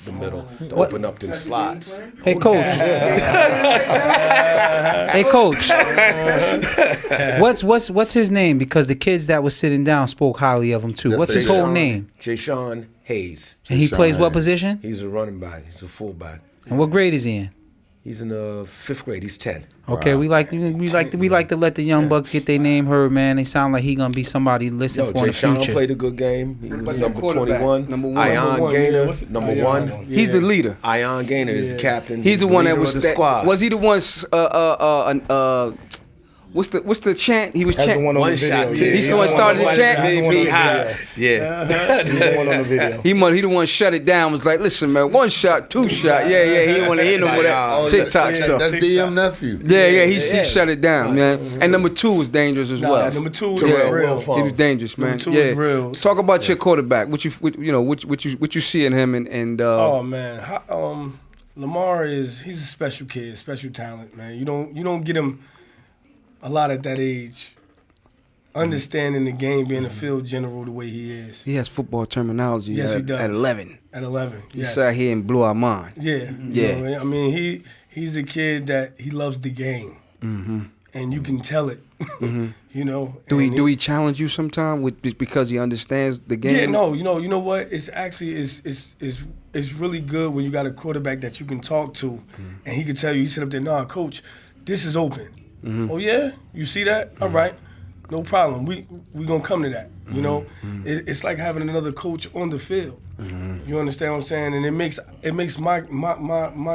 the middle, to open up them slots. Hey, coach. Hey, coach. What's his name? Because the kids that was sitting down spoke highly of him too. What's his whole name? Jay Sean Hayes. And he plays what position? He's a running back. He's a fullback. And what grade is he in? He's in the 5th grade. He's 10. Okay, Wow. we like to let the young bucks get their name heard, man. They sound like he gonna be somebody to listen for in Jay the Sean future. played a good game. He was number 21. Number one. Ion Gaynor, number 1. He's the leader. Ion Gaynor is the captain. He's the one that was the squad. Was he the one? What's the chant? He was chanting. One shot. He's the one started the chant. Be high. Yeah. He's the one on the video. He the one shut it down. Was like, listen, man, 1 shot, 2 shot. Yeah. He didn't want to hit him with that TikTok stuff. That's DM nephew. Yeah. He shut it down, man. And number 2 was dangerous as well. Number 2 was real. He was dangerous, man. Number 2 was real. Talk about your quarterback. What you see in him and. Oh man, Lamar he's a special kid, special talent, man. You don't get him a lot at that age, understanding the game, being a field general the way he is. He has football terminology. Yes, he does. At 11. At 11, He yes. sat here and blew our mind. Yeah. You know, I mean, he's a kid that he loves the game, and you can tell it. You know. Do he challenge you sometime because he understands the game? Yeah, no. You know what? It's actually it's really good when you got a quarterback that you can talk to, and he can tell you. He sit up there, nah, coach, this is open. Oh yeah, you see that? All right, no problem. We gonna come to that. You know, it's like having another coach on the field. You understand what I'm saying? And it makes my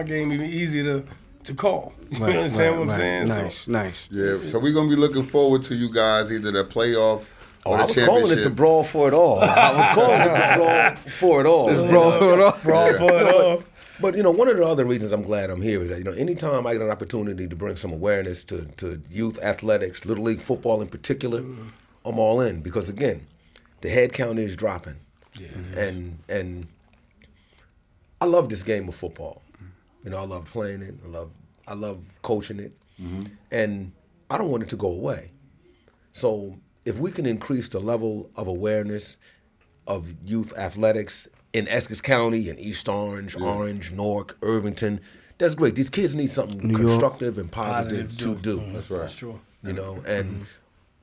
game even easier to call. You understand what I'm saying? Nice. Yeah. So we're gonna be looking forward to you guys either the playoff or the I was championship. calling it the brawl for it all. I was calling it the brawl for it all. It's brawl for it all. Brawl for it all. But one of the other reasons I'm glad I'm here is that anytime I get an opportunity to bring some awareness to youth athletics, little league football in particular, I'm all in because again, the head count is dropping, and I love this game of football. I love playing it. I love coaching it, and I don't want it to go away. So if we can increase the level of awareness of youth athletics in Essex County, in East Orange, Orange, Newark, Irvington, that's great. These kids need something constructive and positive to do. That's right. That's true. And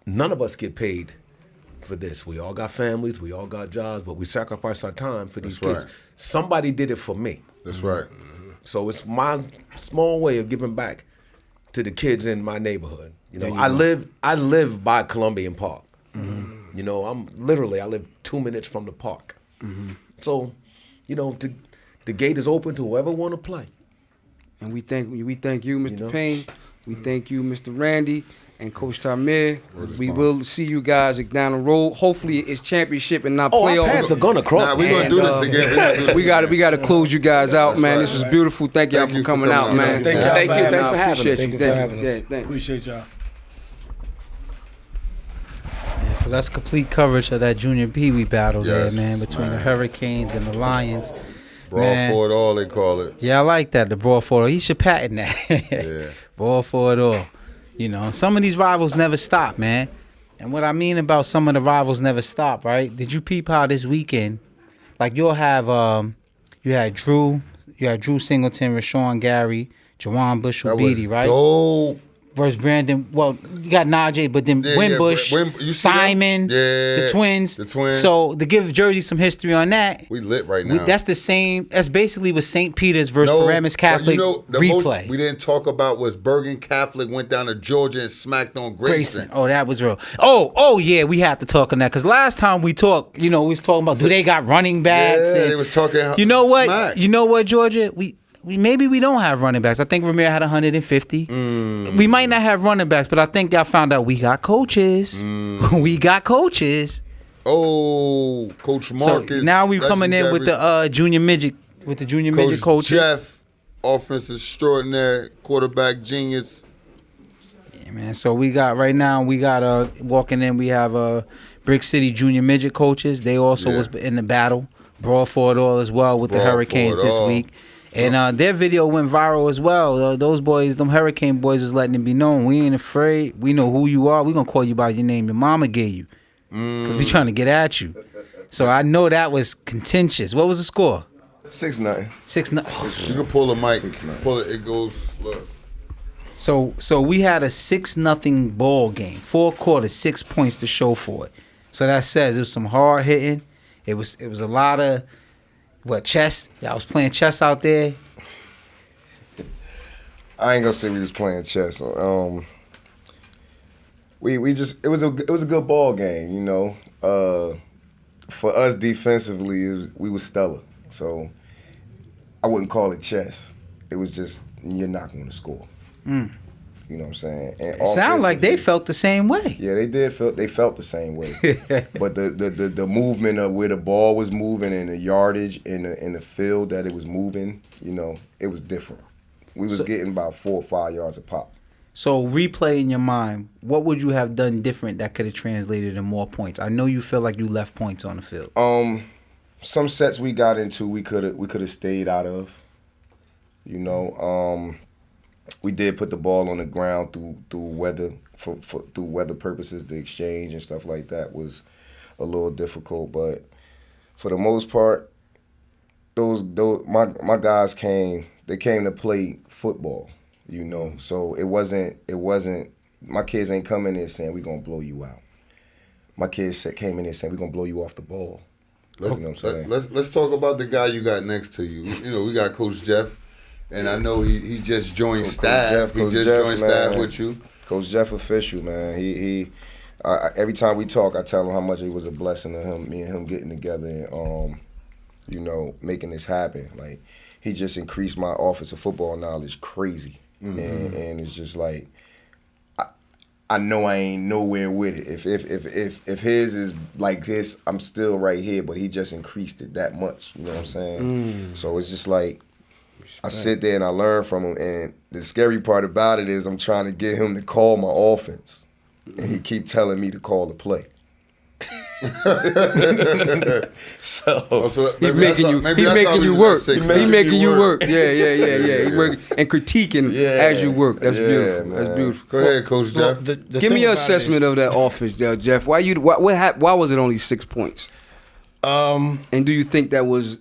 none of us get paid for this. We all got families, we all got jobs, but we sacrifice our time for these kids. Right. Somebody did it for me. That's right. So it's my small way of giving back to the kids in my neighborhood. I live by Columbian Park. I live 2 minutes from the park. So, the gate is open to whoever want to play. And we thank you, Mr. Payne. We thank you, Mr. Randy, and Coach Tamir. We will see you guys down the road. Hopefully, it's championship and not playoff. Our paths are gonna cross. We're gonna do this again. We got to close you guys out, man. This was beautiful. Thank y'all for coming out, man. Thank you. Thanks for having us. Appreciate you. Thank you for having us. Thank you. Appreciate y'all. So that's complete coverage of that Junior Pee Wee battle Yes, there, man, between the Hurricanes and the Lions. Brawl Man. for it all, they call it. Yeah, I like that, the brawl for it all. He should patent that. Yeah. Brawl for it all. You know, some of these rivals never stop, man. And what I mean about some of the rivals never stop, right? Did you peep how this weekend, like you'll have, you had Drew Singleton, Rashawn Gary, Jawan Bushell-Beatty, right? Dope. Versus Brandon. Well, you got Najee, but then Wimbush, Simon, the twins. So to give Jersey some history on that, we lit right now. That's the same. That's basically what St. Peter's versus Paramus Catholic replay. We didn't talk about was Bergen Catholic went down to Georgia and smacked on Grayson. Oh, that was real. Oh yeah, we had to talk on that because last time we talked, we was talking about do they got running backs? Yeah, and they was talking. You know what? Smack. You know what, Georgia? Maybe we don't have running backs. I think Ramir had 150. We might not have running backs, but I think y'all found out we got coaches. We got coaches. Oh, Coach Marcus. So now we coming in with the junior midget, with the junior midget coaches. Jeff, offensive extraordinary, quarterback genius. Yeah, man. So we got walking in. We have Brick City junior midget coaches. They also was in the battle, brawl for it all as well with the Hurricanes this week. And their video went viral as well. Those boys, them Hurricane boys, was letting it be known. We ain't afraid. We know who you are. We gonna call you by your name your mama gave you. Because we trying to get at you. So I know that was contentious. What was the score? 6-0. 6-0. You can pull the mic. Pull it. It goes, look. So we had a 6-0 ball game. 4 quarters, 6 points to show for it. So that says it was some hard hitting. It was a lot of chess? Y'all was playing chess out there? I ain't gonna say we was playing chess. We just it was a good ball game, For us defensively, we was stellar. So I wouldn't call it chess. It was just you're not going to score. You know what I'm saying? And it sounds like they felt the same way. Yeah, they did. They felt the same way. But the movement of where the ball was moving and the yardage in the field that it was moving, it was different. We was getting about 4 or 5 yards a pop. So replay in your mind, what would you have done different that could have translated in more points? I know you feel like you left points on the field. Some sets we got into, we could have stayed out of. We did put the ball on the ground through weather through weather purposes. The exchange and stuff like that was a little difficult, but for the most part, my guys came to play football. So it wasn't. My kids ain't coming in there saying we're gonna blow you out. My kids came in there saying we're gonna blow you off the ball. Let's talk about the guy you got next to you. We got Coach Jeff. And I know he just joined staff. He just joined staff with you. Coach Jeff official, man. He every time we talk, I tell him how much it was a blessing to me and him getting together and making this happen. Like he just increased my offensive football knowledge crazy, and it's just like I know I ain't nowhere with it. If his is like this, I'm still right here, but he just increased it that much. You know what I'm saying? So it's just like. I sit there and I learn from him, and the scary part about it is I'm trying to get him to call my offense, and he keep telling me to call the play. He's making you work. He's making you work. Yeah. He work and critiquing as you work. That's beautiful. Man. That's beautiful. Go ahead, Coach Jeff. Give me your assessment of that offense, Jeff. Why was it only 6 points? And do you think that was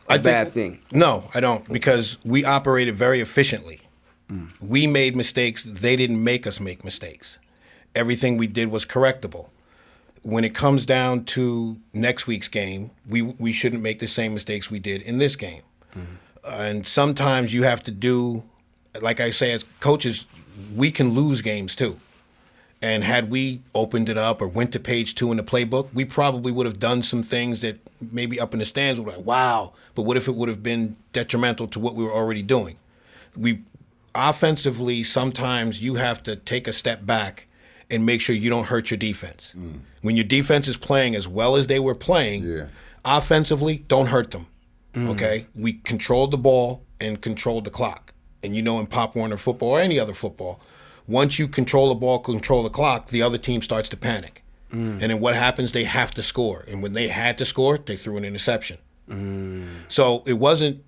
a bad thing? No, I don't, because we operated very efficiently. We made mistakes. They didn't make us make mistakes. Everything we did was correctable. When it comes down to next week's game, we shouldn't make the same mistakes we did in this game. And sometimes you have to do, like I say, as coaches, we can lose games too. And had we opened it up or went to page 2 in the playbook, we probably would have done some things that maybe up in the stands would be like, wow. But what if it would have been detrimental to what we were already doing? Offensively, sometimes you have to take a step back and make sure you don't hurt your defense. When your defense is playing as well as they were playing, offensively, don't hurt them. Okay? We controlled the ball and controlled the clock. And in Pop Warner football or any other football, once you control the ball, control the clock, the other team starts to panic. And then what happens? They have to score. And when they had to score, they threw an interception. So it wasn't.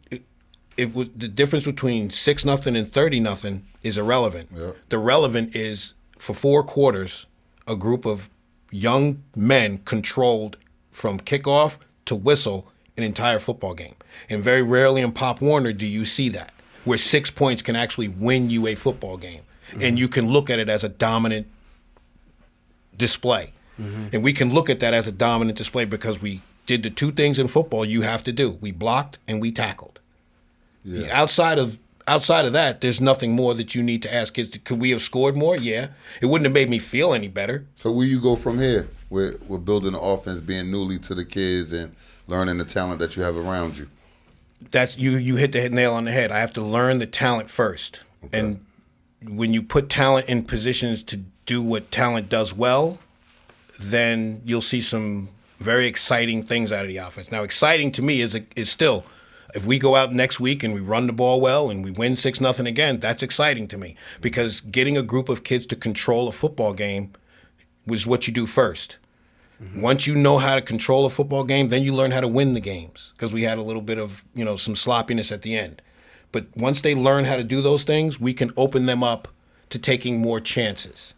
It was the difference between 6-0 and 30-0 is irrelevant. Yeah. The relevant is for 4 quarters, a group of young men controlled from kickoff to whistle an entire football game. And very rarely in Pop Warner do you see that, where 6 points can actually win you a football game. And you can look at it as a dominant display. And we can look at that as a dominant display because we did the 2 things in football you have to do. We blocked and we tackled. Yeah. Outside of that, there's nothing more that you need to ask kids. Could we have scored more? Yeah. It wouldn't have made me feel any better. So where you go from here with building the offense, being newly to the kids and learning the talent that you have around you? That's you hit the nail on the head. I have to learn the talent first. Okay. And when you put talent in positions to do what talent does well, then you'll see some very exciting things out of the offense. Now, exciting to me is still, if we go out next week and we run the ball well and we win 6-0 again, that's exciting to me because getting a group of kids to control a football game was what you do first. Once you know how to control a football game, then you learn how to win the games because we had a little bit of, some sloppiness at the end. But once they learn how to do those things, we can open them up to taking more chances.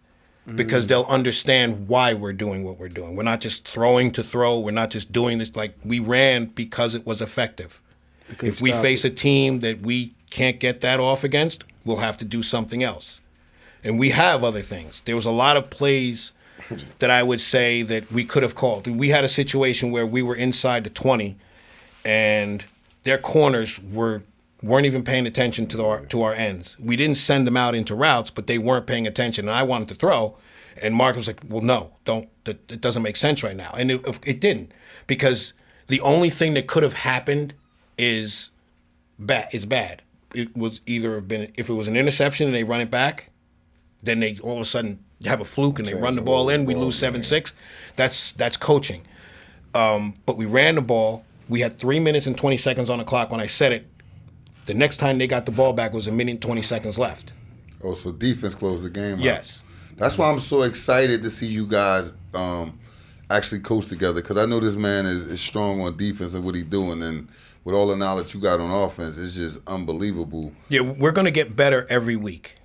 Because they'll understand why we're doing what we're doing. We're not just throwing to throw. We're not just doing this. Like, we ran because it was effective. If we face a team that we can't get that off against, we'll have to do something else. And we have other things. There was a lot of plays that I would say that we could have called. We had a situation where we were inside the 20, and their corners weren't even paying attention to our ends. We didn't send them out into routes, but they weren't paying attention. And I wanted to throw, and Mark was like, "Well, no, don't. It doesn't make sense right now." And it didn't, because the only thing that could have happened is bad. It was either been if it was an interception and they run it back, then they all of a sudden have a fluke and they run the ball in. We lose 7-6. That's coaching. But we ran the ball. We had 3 minutes and 20 seconds on the clock when I said it. The next time they got the ball back was 1 minute and 20 seconds left. Oh, so defense closed the game out. Yes. That's why I'm so excited to see you guys actually coach together, because I know this man is strong on defense and what he's doing, and with all the knowledge you got on offense, it's just unbelievable. Yeah, we're going to get better every week.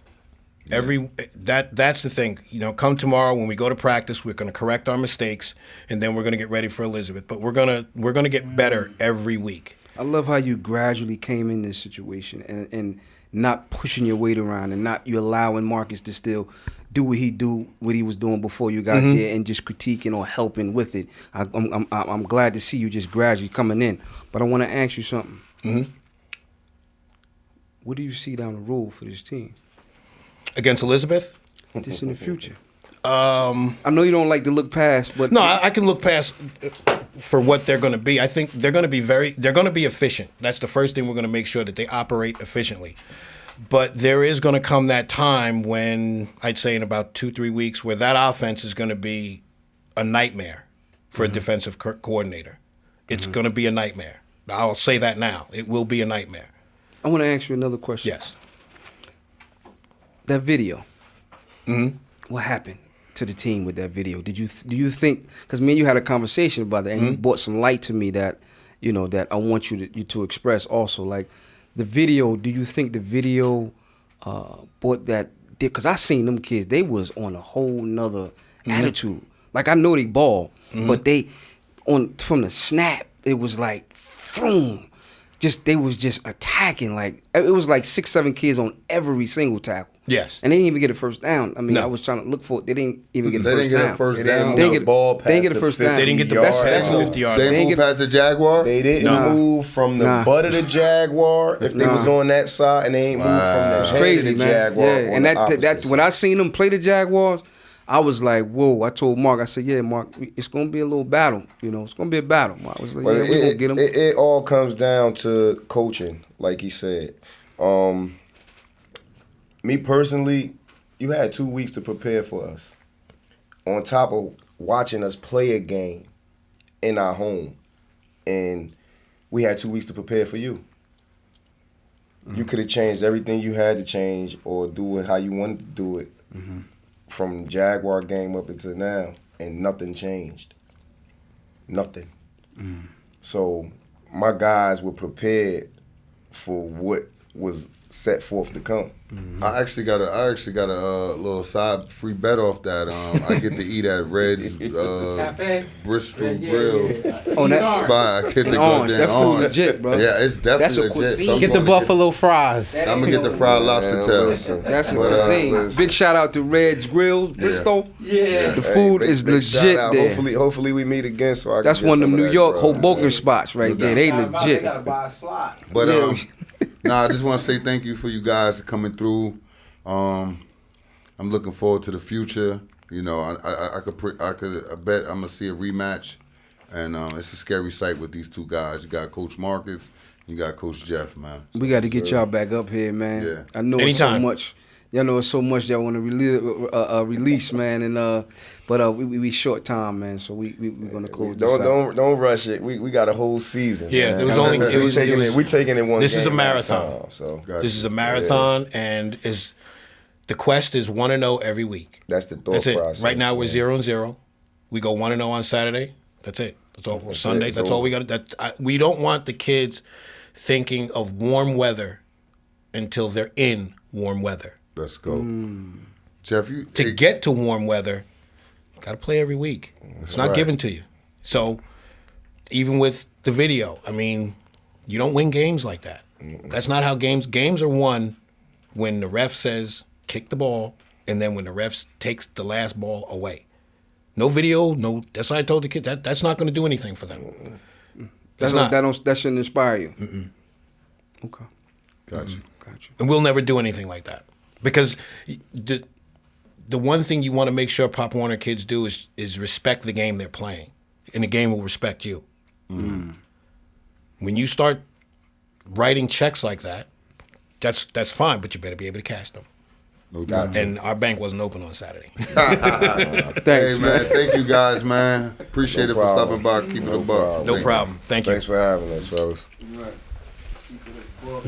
That's the thing. Come tomorrow when we go to practice, we're going to correct our mistakes, and then we're going to get ready for Elizabeth. But we're gonna get better every week. I love how you gradually came in this situation and not pushing your weight around and not you allowing Marcus to still do what he was doing before you got there and just critiquing or helping with it. I'm glad to see you just gradually coming in. But I want to ask you something. What do you see down the road for this team? Against Elizabeth? Just in the future. I know you don't like to look past, but no, I can look past for what they're going to be. I think they're going to be efficient. That's the first thing we're going to make sure that they operate efficiently. But there is going to come that time when, I'd say in about 2-3 weeks, where that offense is going to be a nightmare for a defensive coordinator. It's going to be a nightmare. I'll say that now. It will be a nightmare. I want to ask you another question. Yes. That video. What happened to the team with that video? Do you think? Because me and you had a conversation about that, and you brought some light to me that that I want you to express also. Like the video. Do you think the video brought that? Because I seen them kids. They was on a whole nother attitude. Like I know they ball, but they from the snap. It was like, boom. They was just attacking. Like it was like 6-7 kids on every single tackle. Yes. And they didn't even get a first down. I mean, I was trying to look for it. They didn't even get a first down. They didn't get a ball past the 50 They didn't get the ball past the 50-yard line. They moved past the Jaguar? They didn't move from the butt of the Jaguar if they was on that side, and they ain't moved from the head of the Jaguar. Yeah, and that when I seen them play the Jaguars, I was like, whoa. I told Mark, I said, yeah, Mark, it's going to be a little battle. It's going to be a battle. Mark was like, yeah, we're going to get them. It all comes down to coaching, like he said. Me personally, you had 2 weeks to prepare for us. On top of watching us play a game in our home. And we had 2 weeks to prepare for you. You could have changed everything you had to change or do it how you wanted to do it from Jaguar game up until now. and nothing changed. Nothing. So my guys were prepared for what was set forth to come. I actually got a little side free bet off that. I get to eat at Red's Bristol Grill. On that spot. I get the orange. That food orange. legit, bro. Yeah, it's definitely legit. So Get the buffalo fries. I'm gonna get the fried lobster tails. That's what I'm saying. Big shout out to Red's Grills, Bristol. Yeah. The food is big shout legit out. there. Hopefully we meet again so I can That's get one of some them New that, York bro. Hoboken spots right there. They legit. But I just want to say thank you for you guys coming through. I'm looking forward to the future. You know, I bet I'm gonna see a rematch, and it's a scary sight with these two guys. You got Coach Marcus, you got Coach Jeff, man. We got to get y'all back up here, man. Yeah. I know it's so much. Y'all know it's so much y'all want to release, man. And but we short time, man. So we gonna close this out. Don't rush it. We got a whole season. Yeah, man. We taking it one. This is a game at marathon. time, so This is a marathon, and the quest is 1-0 every week. That's the thought That's it. process. Right now we're man. 0-0. We go 1-0 on Saturday. That's it. That's all. That's Sunday. it. That's So- all we got. We don't want the kids thinking of warm weather until they're in warm weather. Let's go, Jeff. To get to warm weather, got to play every week. It's not right. given to you. So even with the video, I mean, you don't win games like that. That's not how games are won when the ref says kick the ball, and then when the ref takes the last ball away. No video, no. That's why I told the kid that's not going to do anything for them. That shouldn't inspire you. Okay. Gotcha. And we'll never do anything like that because the one thing you want to make sure Pop Warner kids do is respect the game they're playing, and the game will respect you. When you start writing checks like that, that's fine, but you better be able to cash them. No doubt. And our bank wasn't open on Saturday. Hey, man. Thank you guys, man. Appreciate it for stopping by. Keep it a buck. No problem. Thank you. Thanks for having us, fellas.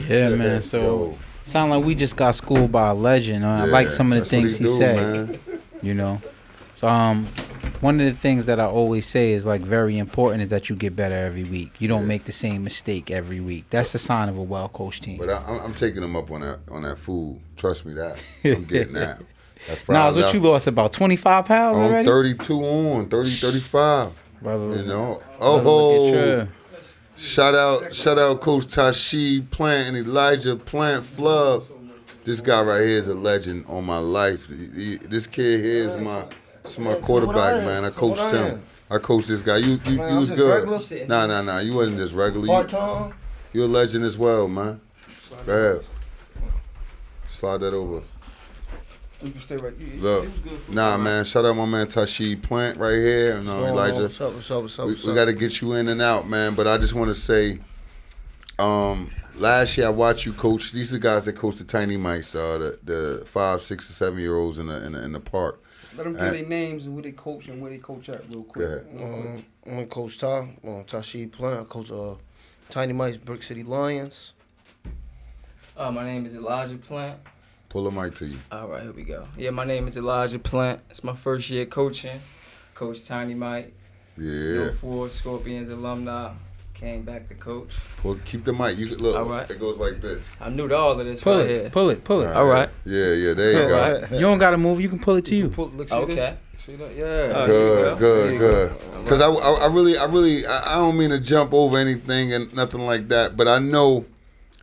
Yeah, man. So sound like we just got schooled by a legend. I like some of the things he said. Man. You know. So one of the things that I always say is like very important is that you get better every week. You don't make the same mistake every week. That's the sign of a well-coached team. But I'm taking them up on that food. Trust me that. I'm getting that. Nas, what you lost, about 25 pounds I'm already? 32 on, 35. Brother, you know. brother, Shout out Coach Tashi Plant and Elijah Plant Flub. This guy right here is a legend on my life. This kid here is my quarterback, man. I coached him. I coached this guy. You was good. Nah. You wasn't just regular. You're a legend as well, man. Go ahead. Slide that over. You can stay right. Look, man. Shout out my man Tashi Plant right here. And Elijah. What's up? We got to get you in and out, man. But I just want to say, last year I watched you coach. These are the guys that coach the tiny mice, the 5, 6, or 7 year olds in the park. Let them get their names and where they coach and where they coach at real quick. I'm Coach Tashi Plant. I coach Tiny Mice, Brick City Lions. My name is Elijah Plant. Pull a mic to you. All right, here we go. Yeah, my name is Elijah Plant. It's my first year coaching. Coach Tiny Mike. Yeah. 04 Scorpions alumni. Came back to coach. Keep the mic. You can look. All right. It goes like this. I'm new to all of this Pull right it, here. pull it. All right. Yeah. There you go. You don't gotta move. You can pull it to you. Okay. See that? Yeah. Good. Because I really, I don't mean to jump over anything and nothing like that, but I know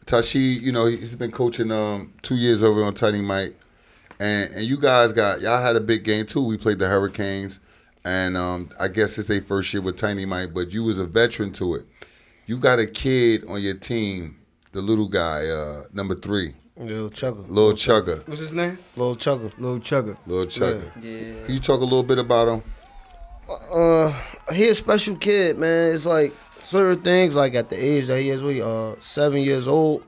Tashi, he's been coaching 2 years over on Tiny Mike, and you guys y'all had a big game too. We played the Hurricanes, and I guess it's their first year with Tiny Mike, but you was a veteran to it. You got a kid on your team, the little guy, number 3. Lil Chugger. Lil Chugger. What's his name? Lil Chugger. Lil Chugger. Yeah. Can you talk a little bit about him? He a special kid, man. It's like certain things, like at the age that he is, 7 years old.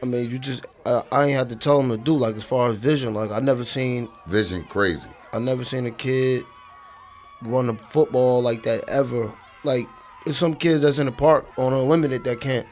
I mean, you just, I ain't had to tell him to do, like, as far as vision. Like, I never seen... Vision crazy. I never seen a kid run a football like that ever. Like, there's some kids that's in the park on Unlimited that can't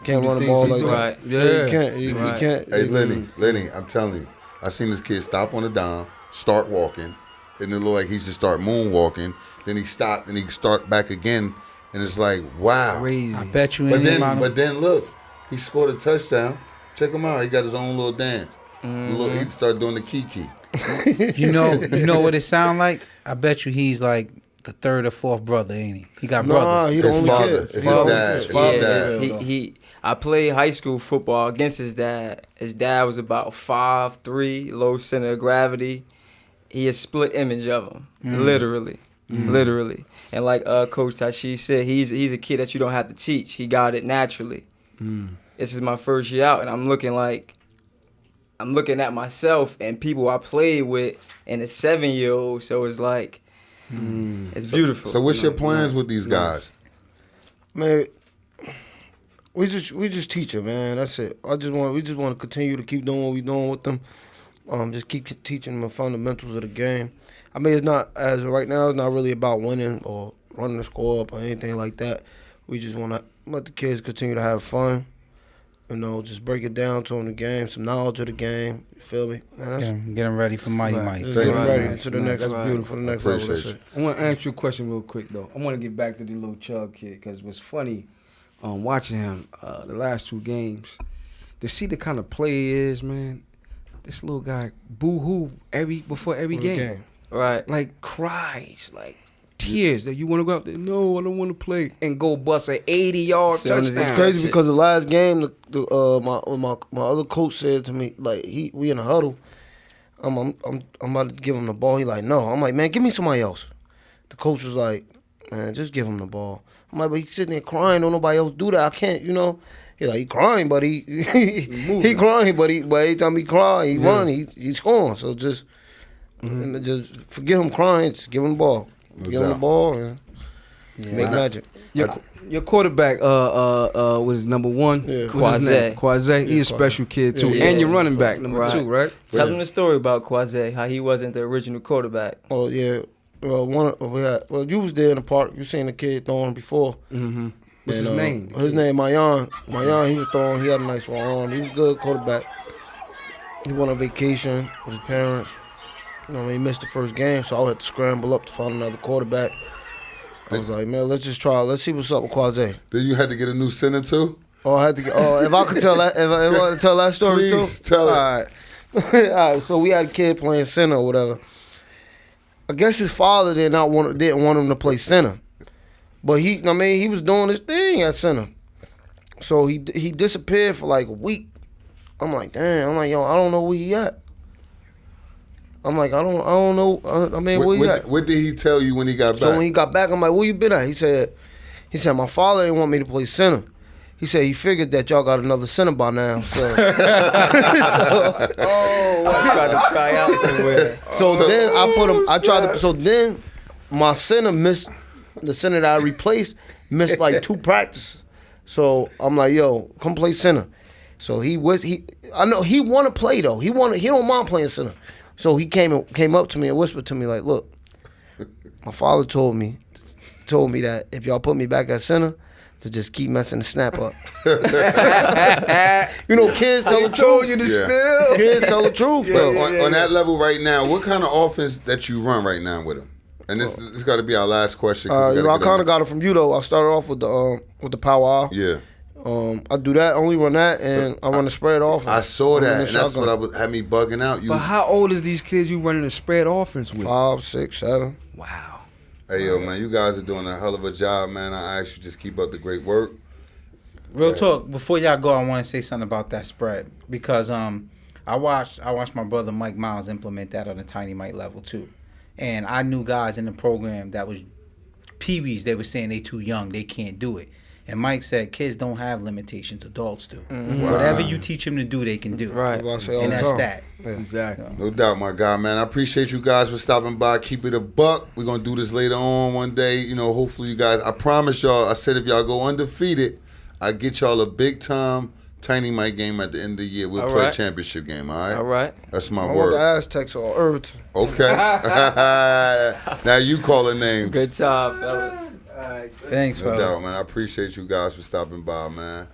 run a ball like that. Right. Yeah. He can't. He can't. Hey, Lenny, I'm telling you, I seen this kid stop on a dime, start walking, and it looked like he should start moonwalking. Then he stopped, and he start back again, and it's like, wow. Crazy. I bet you. But then look, he scored a touchdown. Check him out. He got his own little dance. He started doing the kiki. You know what it sound like? I bet you he's like the third or fourth brother, ain't he? He got brothers. He the his only father. kid. It's his dad. It's his dad. I played high school football against his dad. His dad was about 5'3", low center of gravity. He a split image of him, literally. And like Coach Tashi said, he's a kid that you don't have to teach. He got it naturally. This is my first year out, and I'm looking at myself and people I played with and a 7-year-old. So it's like, it's beautiful. So what's your plans with these guys? Man, we just teach them, man. That's it. We just want to continue to keep doing what we're doing with them. Just keep teaching them the fundamentals of the game. I mean, it's not, as of right now, it's not really about winning or running the score up or anything like that. We just want to let the kids continue to have fun. Just break it down to them, the game, some knowledge of the game. You feel me? Man, get them ready for Mighty Mike. Get them ready to the next level. For the next level. I want to answer your question real quick, though. I want to get back to the little Chubb kid, because what's funny, watching him the last 2 games, to see the kind of play he is, man. This little guy boo-hoo before every game. Right. Like, cries, like, tears that you want to go out there. No, I don't want to play, and go bust an 80-yard touchdown. It's crazy because the last game, my other coach said to me, like, we in a huddle. I'm about to give him the ball. He like, no. I'm like, man, give me somebody else. The coach was like, man, just give him the ball. I'm like, but he's sitting there crying. Don't nobody else do that. I can't, He like, he crying, but he crying, but every time he cry, he run, he scoring. So just forget him crying. Just give him the ball. Give him the ball and make magic. Your quarterback was number 1. Quase. He's a special kid too, and your running back number 2, right? Tell them the story about Quase, how he wasn't the original quarterback. Oh yeah. Well, you was there in the park. You seen the kid throwing before. Mm-hmm. What's his name? His name Mayan. Mayan, he was throwing. He had a nice arm. He was a good quarterback. He went on vacation with his parents. He missed the first game, so I had to scramble up to find another quarterback. I was like, man, let's just try. Let's see what's up with Quase. Then you had to get a new center too? I had to get. If I could tell that, if I could tell that story too. Please tell it. All right. So we had a kid playing center or whatever. I guess his father didn't want him to play center, but he was doing his thing at center. So he disappeared for like a week. I'm like, damn. I'm like, yo, I don't know where he at. I'm like, I don't know. Where he at? What did he tell you when he got back? So when he got back, I'm like, where you been at? He said, my father didn't want me to play center. He said he figured that y'all got another center by now. So, I tried to try out somewhere. So then my center missed, the center that I replaced missed like 2 practices. So I'm like, yo, come play center. So I know he want to play though. He don't mind playing center. So he came up to me and whispered to me like, look, my father told me that if y'all put me back at center, to just keep messing the snap up. Kids tell the truth. Kids tell the truth. But on that level right now, what kind of offense that you run right now with him? And this got to be our last question. I kind of got it from you though. I started off with the power. Yeah. I do that, only run that, and I run the spread offense. I saw that, and that's what had me bugging out. But how old is these kids you running the spread offense with? 5, 6, 7. Wow. Hey, yo, man, you guys are doing a hell of a job, man. I ask you just keep up the great work. Real talk, before y'all go, I want to say something about that spread. Because I watched my brother Mike Miles implement that on a Tiny Mike level, too. And I knew guys in the program that was peewees. They were saying they too young, they can't do it. And Mike said, kids don't have limitations, adults do. Mm-hmm. Whatever you teach them to do, they can do. Right. And that's that. Yeah. Exactly. No doubt, my guy, man. I appreciate you guys for stopping by. Keep it a buck. We're going to do this later on one day. Hopefully you guys, I promise y'all, I said if y'all go undefeated, I get y'all a big time Tiny Mike game at the end of the year. We'll play a championship game, all right? All right. That's my I word. want the Aztecs or Earth. Okay. Now you calling names. Good time, fellas. Thanks, No fellas. doubt, man. I appreciate you guys for stopping by, man.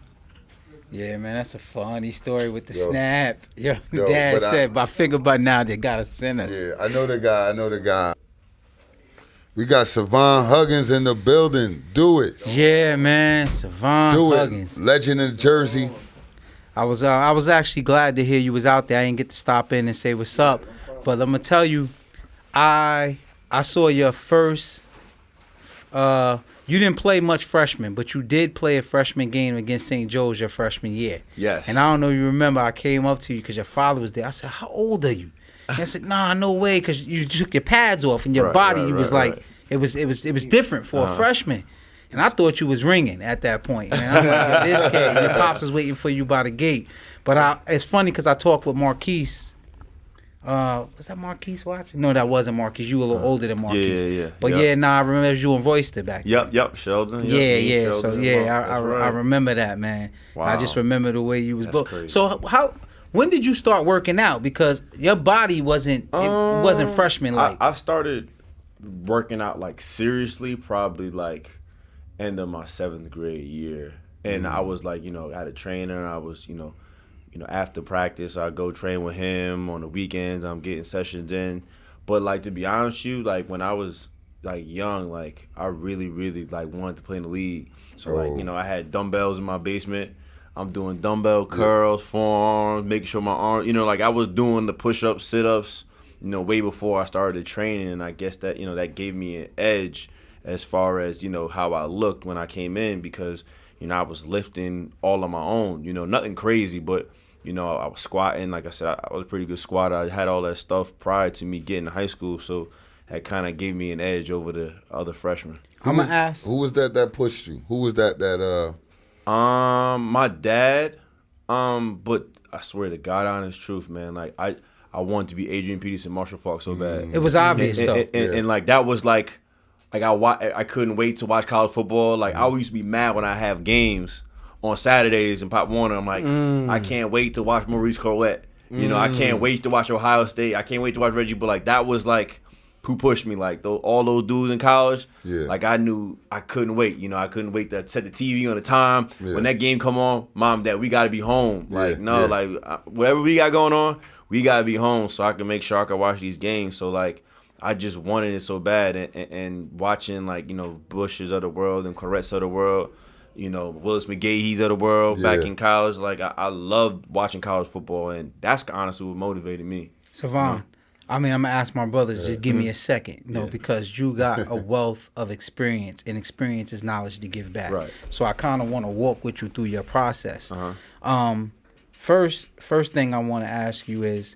Yeah, man, that's a funny story with the Yo. snap. Yo, Yo, Dad but said, by figure by now, they got a center. Yeah, I know the guy. We got Savon Huggins in the building. Do it. Yeah, man, Savon Do Huggins. it. Legend in Jersey. I was actually glad to hear you was out there. I didn't get to stop in and say what's up, but I'm gonna tell you, I saw your first. You didn't play much freshman, but you did play a freshman game against St. Joe's your freshman year. Yes. And I don't know if you remember, I came up to you because your father was there. I said, "How old are you?" And I said, "Nah, no way," because you took your pads off and your body was like, it was different for a freshman. And I thought you was ringing at that point. Man, I'm like, yo, this kid, your pops is waiting for you by the gate. But it's funny because I talked with Marquise. Was that Marquise Watson? No, that wasn't Marquise. You were a little older than Marquise. Yeah. But I remember it was you and Royster back then. Yep, Sheldon. Yeah. Sheldon, So I remember that, man. Wow. I just remember the way you was built. Crazy. So when did you start working out? Because your body wasn't freshman like. I started working out like seriously probably like end of my 7th grade year, and I was like, I had a trainer. I was, after practice, I go train with him on the weekends. I'm getting sessions in, but like to be honest with you, like when I was like young, like I really, really like wanted to play in the league. So like I had dumbbells in my basement. I'm doing dumbbell curls, forearms, making sure my arms, like I was doing the push-ups, sit-ups, way before I started training, and I guess that that gave me an edge as far as how I looked when I came in, because I was lifting all on my own, nothing crazy, but I was squatting. Like I said, I was a pretty good squatter. I had all that stuff prior to me getting to high school, so that kind of gave me an edge over the other freshmen. I'm gonna ask, who was that pushed you? Who was that? My dad. But I swear to God, honest truth, man. Like I wanted to be Adrian Peterson, Marshall Faulk so bad. It was obvious though, and like that was like I couldn't wait to watch college football. Like I used to be mad when I have games on Saturdays in Pop Warner. I'm like, I can't wait to watch Maurice Collette. I can't wait to watch Ohio State. I can't wait to watch Reggie. But like that was like who pushed me. Like all those dudes in college. Yeah. Like I knew I couldn't wait. I couldn't wait to set the TV on the time. Yeah. When that game come on, Mom, Dad, we got to be home. Like whatever we got going on, we got to be home so I can make sure I can watch these games. So like I just wanted it so bad, and watching like Bushes of the world and Clarettes of the world, Willis McGahee's of the world back in college. Like I loved watching college football, and that's honestly what motivated me. Savon, I mean, I'm gonna ask my brothers, just give me a second, because you got a wealth of experience, and experience is knowledge to give back. Right. So I kind of want to walk with you through your process. First thing I want to ask you is,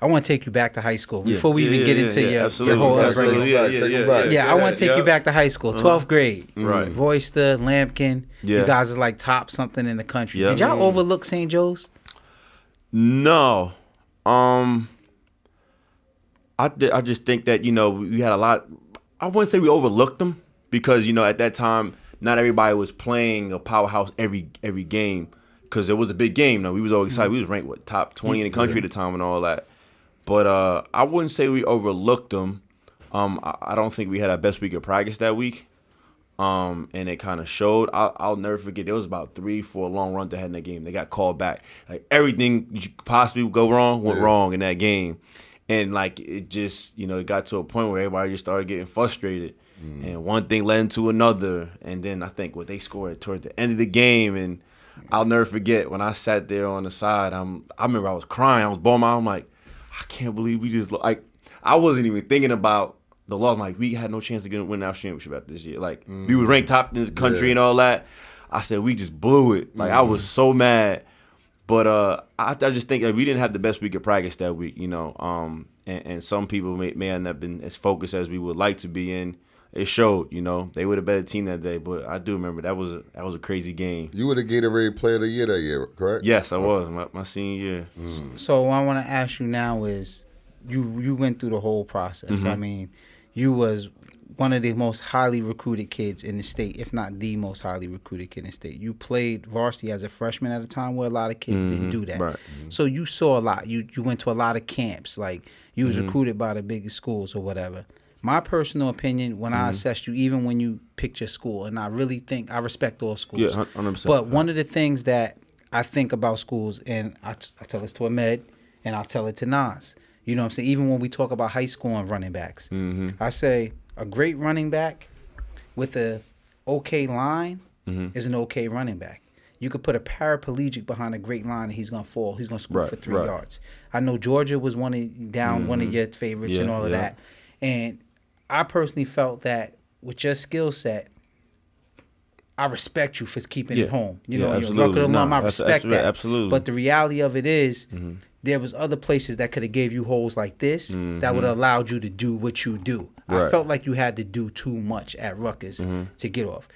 I want to take you back to high school before we even get into your whole upbringing. I want to take you back to high school, 12th grade. Right. Royster, Lampkin, you guys are like top something in the country. Did y'all overlook St. Joe's? No. I just think that, we had a lot. I wouldn't say we overlooked them because, at that time, not everybody was playing a powerhouse every game because it was a big game. We was always excited. We was ranked, top 20 in the country at the time and all that. But I wouldn't say we overlooked them. I don't think we had our best week of practice that week. And it kind of showed. I'll never forget, there was about 3-4 long runs they had in that game. They got called back. Like everything you could possibly go wrong went wrong in that game. And like it just, it got to a point where everybody just started getting frustrated. And one thing led into another. And then I think they scored towards the end of the game. And I'll never forget when I sat there on the side, I remember I was crying. I was bawling out. I'm like, I can't believe we just, like, I wasn't even thinking about the loss. I'm like, we had no chance to win our championship after this year. Like, we was ranked top in the country and all that. I said, we just blew it. Like, I was so mad. But I just think that we didn't have the best week of practice that week, and some people may not have been as focused as we would like to be in. It showed, they were the better team that day. But I do remember that was a crazy game. You were the Gatorade Player of the Year that year, correct? Yes, I was my senior year. So what I want to ask you now is, you went through the whole process. I mean, you was one of the most highly recruited kids in the state, if not the most highly recruited kid in the state. You played varsity as a freshman at a time where a lot of kids didn't do that. Right. So you saw a lot. You went to a lot of camps. Like, you was recruited by the biggest schools or whatever. My personal opinion, when I assessed you, even when you picked your school, and I really think I respect all schools. Yeah, 100%. But one of the things that I think about schools, and I tell this to Ahmed, and I'll tell it to Nas. You know what I'm saying? Even when we talk about high school and running backs, I say a great running back with a okay line is an okay running back. You could put a paraplegic behind a great line and he's gonna fall. He's gonna scoot for 3 yards. I know Georgia was one of your favorites and all of that. And I personally felt that with your skill set, I respect you for keeping it home. You know, you're a record alum. I respect that. Absolutely. But the reality of it is, there was other places that could have gave you holes like this that would have allowed you to do what you do. I felt like you had to do too much at Rutgers to get off.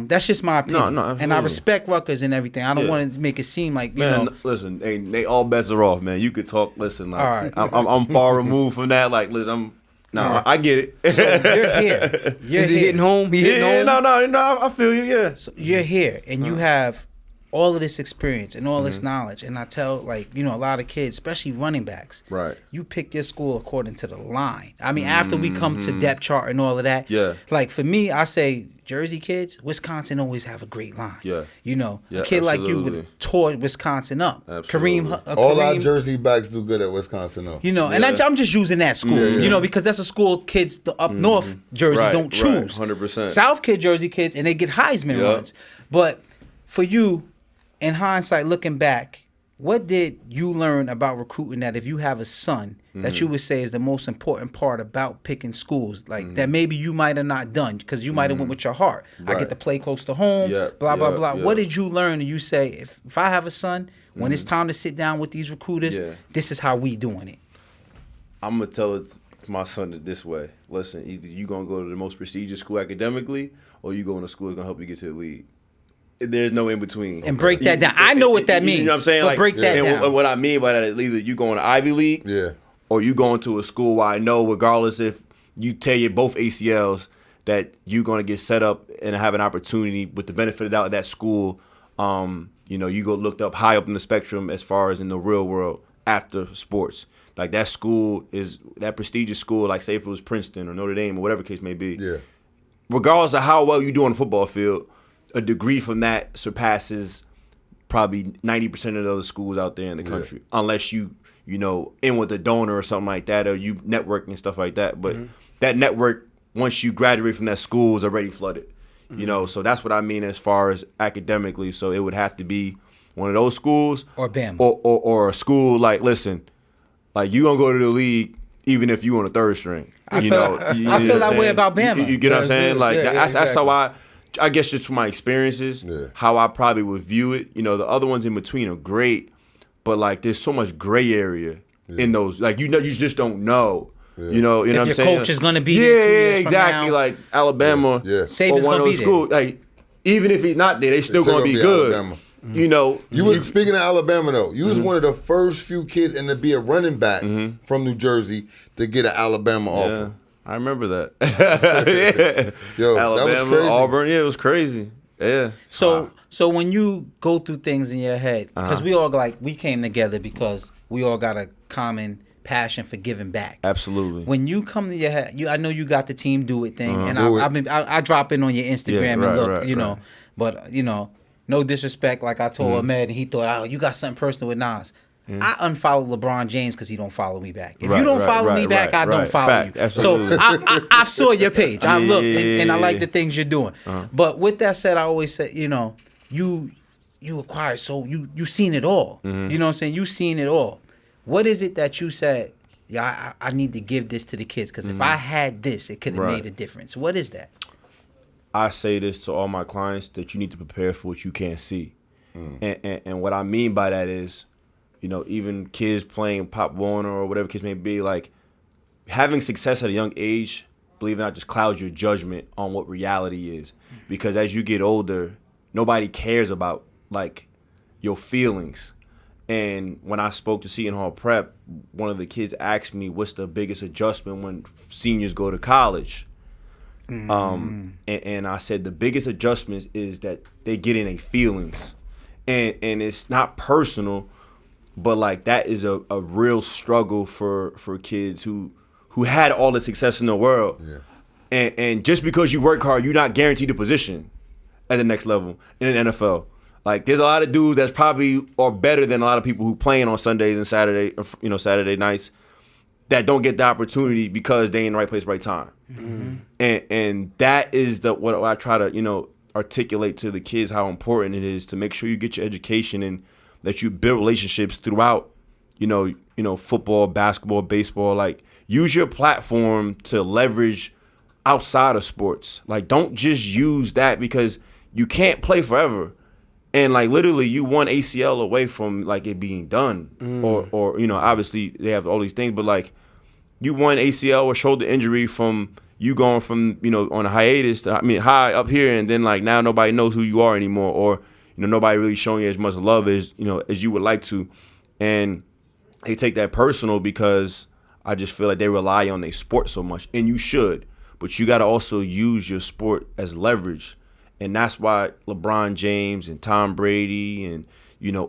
That's just my opinion. No, and I respect Rutgers and everything. I don't want to make it seem like, you know. Listen, they all bets are off, man. You could talk, listen, like, all right. I'm far removed from that. Like, listen, I get it. So you're here. Is he hitting home? He hitting home? No, I feel you, yeah. So you're here, and you have all of this experience and all this knowledge. And I tell, like, you know, a lot of kids, especially running backs, you pick your school according to the line. I mean, after we come to depth chart and all of that, like, for me, I say, Jersey kids, Wisconsin always have a great line. You know, a kid like you would tore Wisconsin up. Kareem, all our Jersey backs do good at Wisconsin up. You know, and I'm just using that school, you know, because that's a school kids up north Jersey don't choose. 100%. South kid Jersey kids, and they get Heisman runs. But for you, in hindsight, looking back, what did you learn about recruiting that if you have a son that you would say is the most important part about picking schools, like that maybe you might have not done because you might have went with your heart. I get to play close to home, blah, blah, blah. What did you learn and you say, if I have a son, when it's time to sit down with these recruiters, this is how we doing it? I'm going to tell it to my son this way. Listen, either you going to go to the most prestigious school academically or you go to a school that's going to help you get to the league. There's no in between. And break that down. I know what that means. You know what I'm saying? But Like, break that down. And what I mean by that is either you going to Ivy League or you going to a school where I know regardless if you tear your both ACLs that you're going to get set up and have an opportunity with the benefit of the doubt at that school. You know, you go looked up high up in the spectrum as far as in the real world after sports. Like that school is that prestigious school, like say if it was Princeton or Notre Dame or whatever case may be. Regardless of how well you do on the football field, a degree from that surpasses probably 90% of the other schools out there in the country, unless you know, in with a donor or something like that, or you networking and stuff like that. But that network, once you graduate from that school, is already flooded. You know, so that's what I mean as far as academically. So it would have to be one of those schools or Bama or a school like, listen, like you gonna go to the league even if you on a third string. I feel that way about Bama. You get what I'm saying? Like that's how I guess just from my experiences, how I probably would view it. You know, the other ones in between are great, but like there's so much gray area in those. Like you just don't know. You know what I'm saying? Your coach is gonna be there 2 years exactly. From now. Like Alabama, Saban's or one of those schools. Like even if he's not there, they still gonna be good. Alabama. You know, speaking of Alabama though, you was one of the first few kids and to be a running back from New Jersey to get an Alabama offer. I remember that. Yo, Alabama, that was crazy. Auburn, it was crazy. Yeah. So when you go through things in your head, because we came together because we all got a common passion for giving back. Absolutely. When you come to your head, I know you got the Team Do It thing, and I drop in on your Instagram and look, you know, but you know, no disrespect, like I told Ahmed, and he thought, oh, you got something personal with Nas. I unfollow LeBron James because he don't follow me back. If you don't follow me back, I don't follow you. Absolutely. So I saw your page. I looked and I like the things you're doing. But with that said, I always say, you know, you acquired, so you seen it all. You know what I'm saying? You seen it all. What is it that you said, I need to give this to the kids because if I had this, it could have made a difference. What is that? I say this to all my clients that you need to prepare for what you can't see. And what I mean by that is, you know, even kids playing Pop Warner or whatever kids may be, like having success at a young age, believe it or not, just clouds your judgment on what reality is. Because as you get older, nobody cares about like your feelings. And when I spoke to Seton Hall Prep, one of the kids asked me, what's the biggest adjustment when seniors go to college? And I said the biggest adjustment is that they get in their feelings. And it's not personal, but like that is a real struggle for kids who had all the success in the world. And just because you work hard, you're not guaranteed a position at the next level in the NFL. Like, there's a lot of dudes that's probably are better than a lot of people who playing on Sundays and Saturday nights that don't get the opportunity because they in the right place, right time. Mm-hmm. And that is what I try to, articulate to the kids, how important it is to make sure you get your education and that you build relationships throughout, football, basketball, baseball. Like, use your platform to leverage outside of sports. Like, don't just use that because you can't play forever. And like literally you one ACL away from like it being done. Or obviously they have all these things, but like you one ACL or shoulder injury from you going from, on a hiatus high up here, and then like now nobody knows who you are anymore, or nobody really showing you as much love as as you would like to. And they take that personal because I just feel like they rely on their sport so much. And you should, but you gotta also use your sport as leverage. And that's why LeBron James and Tom Brady and,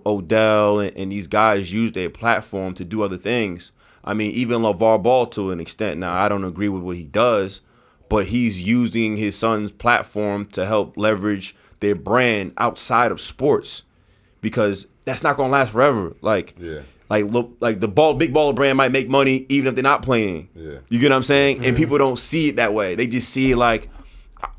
Odell and these guys use their platform to do other things. I mean, even LeVar Ball to an extent. Now, I don't agree with what he does, but he's using his son's platform to help leverage their brand outside of sports, because that's not going to last forever. Like the big baller brand might make money even if they're not playing. Yeah. You get what I'm saying? And people don't see it that way. They just see it like,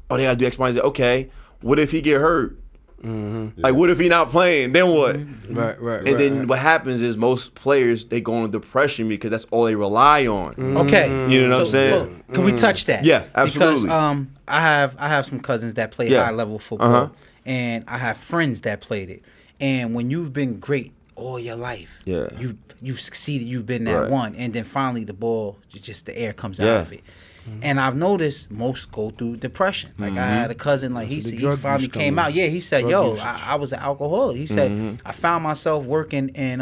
oh, they got to do X, Y, and Z. Okay, what if he get hurt? Mm-hmm. Like, what if he not playing? Then what? Right. And then what happens is most players, they go into depression because that's all they rely on. Okay. You know what I'm saying? Look, can we touch that? Yeah, absolutely. Because I have some cousins that play high level football, and I have friends that played it. And when you've been great all your life, you've succeeded, you've been that one, and then finally the air comes out of it. And I've noticed most go through depression. Like I had a cousin, like he finally came out. Yeah, he said, I was an alcoholic. He said, I found myself working in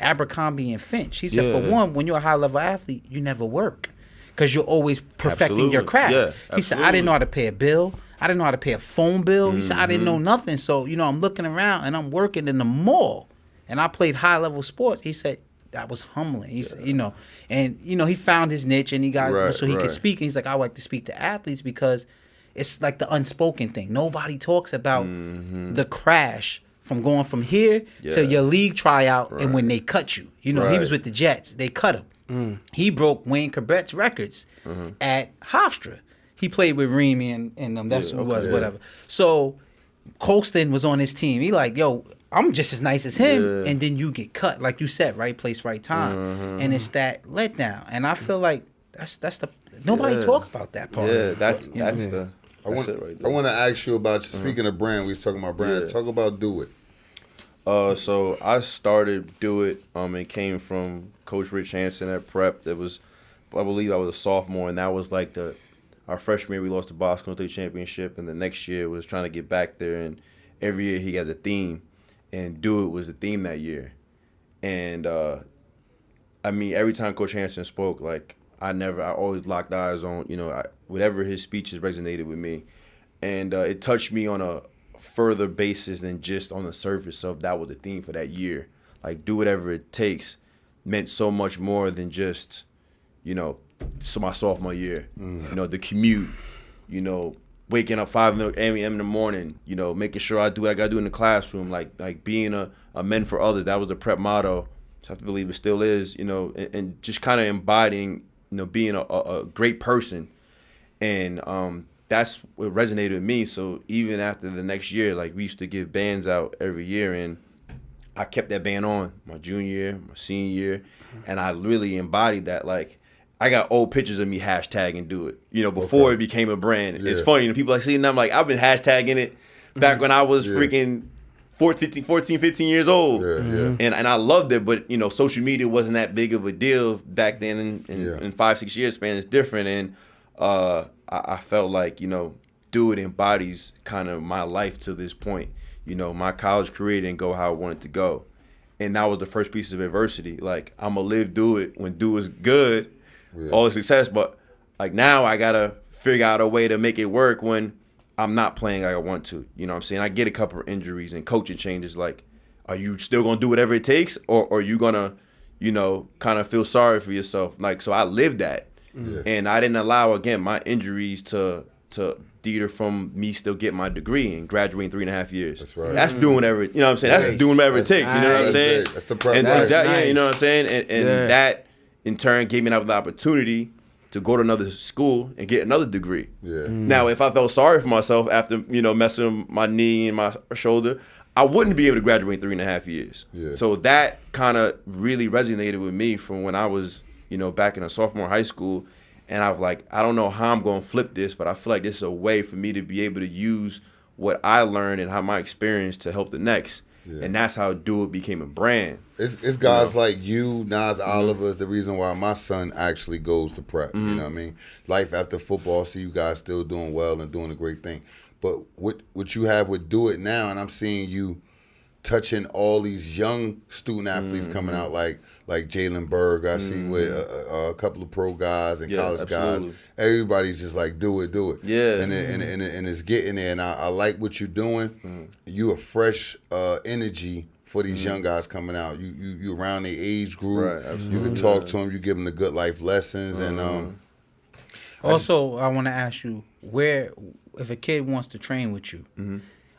Abercrombie and Finch. He said, for one, when you're a high level athlete, you never work because you're always perfecting your craft. Yeah, he said, I didn't know how to pay a bill. I didn't know how to pay a phone bill. He said, I didn't know nothing. So, I'm looking around and I'm working in the mall and I played high level sports. He said, that was humbling. He said, and he found his niche and he got so he could speak. And he's like, I like to speak to athletes because it's like the unspoken thing. Nobody talks about the crash from going from here to your league tryout and when they cut you. He was with the Jets. They cut him. He broke Wayne Corbett's records at Hofstra. He played with Remy and them. That's who it was, whatever. So Colston was on his team. He like, yo, I'm just as nice as him, and then you get cut, like you said, right place, right time, and it's that letdown. And I feel like that's the nobody talk about that part. Yeah, that's the. I want to ask you about speaking of brand. We was talking about brand. Yeah. Talk about Do It. So I started Do It. It came from Coach Rich Hansen at Prep. I believe I was a sophomore, and that was like our freshman year we lost the Boston State Championship, and the next year was trying to get back there. And every year he has a theme. And Do It was the theme that year. And, every time Coach Hansen spoke, like, I always locked eyes on, whatever his speeches resonated with me. And it touched me on a further basis than just on the surface of that was the theme for that year. Like, do whatever it takes meant so much more than just, so my sophomore year. The commute, waking up 5 a.m. in the morning, making sure I do what I gotta do in the classroom, like being a men for others. That was the Prep motto. So I have to believe it still is, and just kind of embodying, being a great person. And that's what resonated with me. So even after the next year, like we used to give bands out every year, and I kept that band on my junior year, my senior year, and I really embodied that. Like, I got old pictures of me hashtagging Do It, before it became a brand. Yeah. It's funny, people like seeing them, like, I've been hashtagging it back when I was freaking 14, 15 years old. Yeah. And I loved it, but, social media wasn't that big of a deal back then. In 5-6 years span, it's different. And I felt like, Do It embodies kind of my life to this point. My college career didn't go how I wanted to go. And that was the first piece of adversity. Like, I'm going to live Do It when Do It's good. All the success, but like now I gotta figure out a way to make it work when I'm not playing like I want to. You know what I'm saying? I get a couple of injuries and coaching changes. Like, are you still gonna do whatever it takes, or are you gonna, kind of feel sorry for yourself? Like, so I lived that, and I didn't allow again my injuries to to deter from me still getting my degree and graduating 3.5 years. That's right. That's doing everything. You know what I'm saying? That's doing whatever it takes. You know what I'm saying? That's the prep. And That's yeah, you know what I'm saying? And that in turn gave me the opportunity to go to another school and get another degree. Yeah. Now, if I felt sorry for myself after, messing my knee and my shoulder, I wouldn't be able to graduate in 3.5 years. Yeah. So that kind of really resonated with me from when I was, back in a sophomore in high school. And I was like, I don't know how I'm going to flip this, but I feel like this is a way for me to be able to use what I learned and how my experience to help the next. Yeah. And that's how Do It became a brand. It's guys like you, Nas Oliver, is the reason why my son actually goes to prep. You know what I mean? Life after football, see you guys still doing well and doing a great thing. But what you have with Do It now, and I'm seeing you touching all these young student athletes coming out like Jalen Berg. I see with a couple of pro guys and college guys. Everybody's just like, do it. Yeah. And it's getting there. And I like what you're doing. You a fresh energy for these young guys coming out. You around their age group. Right, you can talk to them. You give them the good life lessons. And also, I want to ask you, if a kid wants to train with you,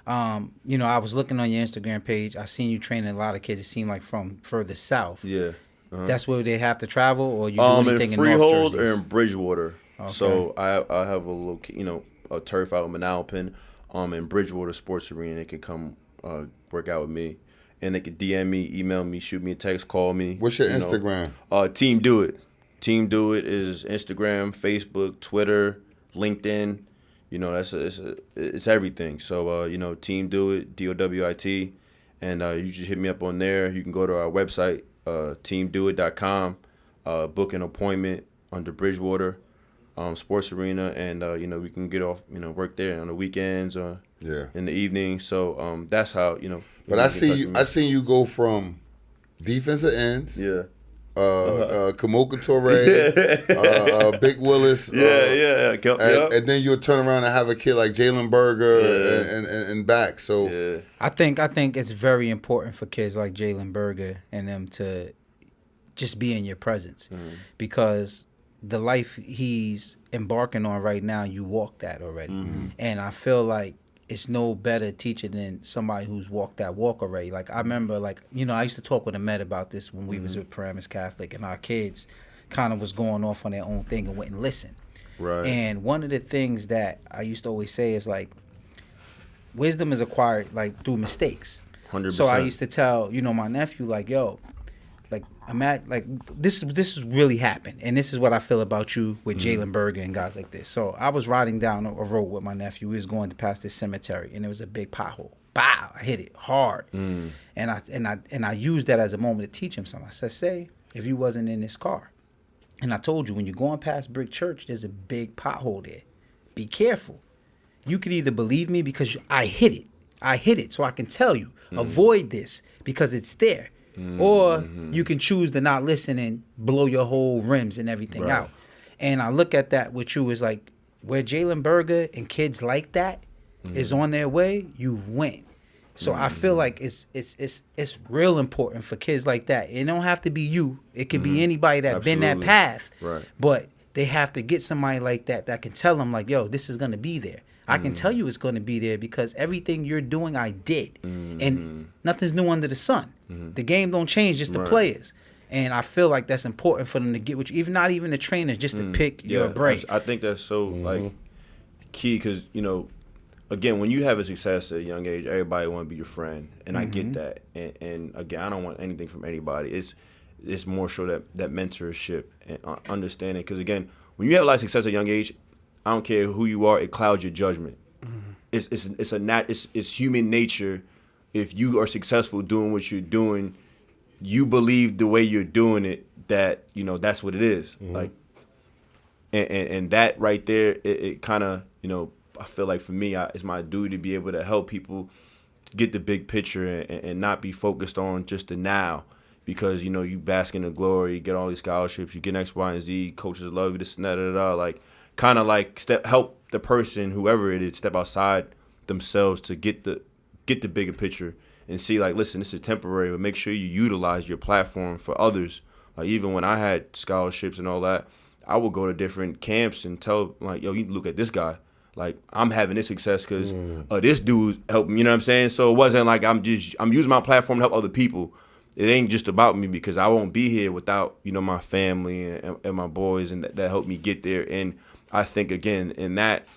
I was looking on your Instagram page. I seen you training a lot of kids. It seemed like from further south. Yeah. That's where they have to travel, or you do anything in North Freehold Jersey? or in Bridgewater. Okay. So I have a turf out in Manalapan, in Bridgewater Sports Arena. They can come work out with me, and they can DM me, email me, shoot me a text, call me. What's your Instagram? Team Do It. Team Do It is Instagram, Facebook, Twitter, LinkedIn. It's everything. So Team Do It, DOWIT, and you just hit me up on there. You can go to our website, teamdoit.com, book an appointment under Bridgewater Sports Arena, and we can get off, work there on the weekends or in the evening. So that's how But I seen you go from defensive ends. Yeah. Kamoka Toure, Big Willis. And then you'll turn around and have a kid like Jalen Berger and back. So I think it's very important for kids like Jalen Berger and them to just be in your presence, because the life he's embarking on right now, you walk that already, and I feel like it's no better teacher than somebody who's walked that walk already. Like, I remember, I used to talk with Ahmed about this when we was with Paramus Catholic, and our kids kind of was going off on their own thing and wouldn't listen. Right. And one of the things that I used to always say is, wisdom is acquired, through mistakes. 100%. So I used to tell, my nephew, this is really happened, and this is what I feel about you with Jalen Berger and guys like this. So I was riding down a road with my nephew. We was going to pass this cemetery, and there was a big pothole. Bow! I hit it hard, and I used that as a moment to teach him something. I said, "Say, if you wasn't in this car, and I told you when you're going past Brick Church, there's a big pothole there. Be careful. You could either believe me because I hit it, so I can tell you avoid this because it's there." Or you can choose to not listen and blow your whole rims and everything out. And I look at that with you as where Jalen Berger and kids like that is on their way, you've went. So I feel like it's real important for kids like that. It don't have to be you. It could be anybody that been that path. Right. But they have to get somebody like that can tell them yo, this is gonna be there. I can tell you it's going to be there because everything you're doing, I did. And nothing's new under the sun. The game don't change, just the players. And I feel like that's important for them to get with you, even not even the trainers, just to pick your brain. I think that's so key because, again, when you have a success at a young age, everybody want to be your friend. And I get that. And again, I don't want anything from anybody. It's more so that mentorship and understanding. Because, again, when you have a lot of success at a young age, I don't care who you are, it clouds your judgment. It's human nature. If you are successful doing what you're doing, you believe the way you're doing it that that's what it is. And that right there, it kind of I feel like for me, it's my duty to be able to help people get the big picture and not be focused on just the now. Because you bask in the glory, you get all these scholarships, you get X, Y, and Z, coaches love you, this and that, kind of help the person, whoever it is, step outside themselves to get the bigger picture and see listen, this is temporary, but make sure you utilize your platform for others. Even when I had scholarships and all that, I would go to different camps and tell yo, you look at this guy. like I'm having this success because this dude helped me. You know what I'm saying? So it wasn't like I'm using my platform to help other people. It ain't just about me because I won't be here without, you know, my family and my boys and that helped me get there. And I think, again, and that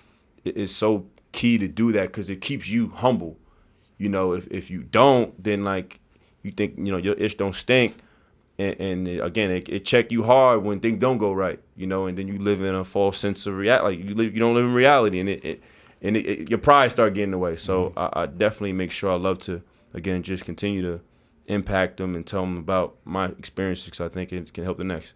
is so key to do that because it keeps you humble. You know, if you don't, then, like, you think, you know, your ish don't stink. And again, it check you hard when things don't go right, you know, and then you live in a false sense of reality. Like, you don't live in reality, and your pride start getting in the way. So I definitely make sure I love to, again, just continue to impact them and tell them about my experiences because I think it can help the next.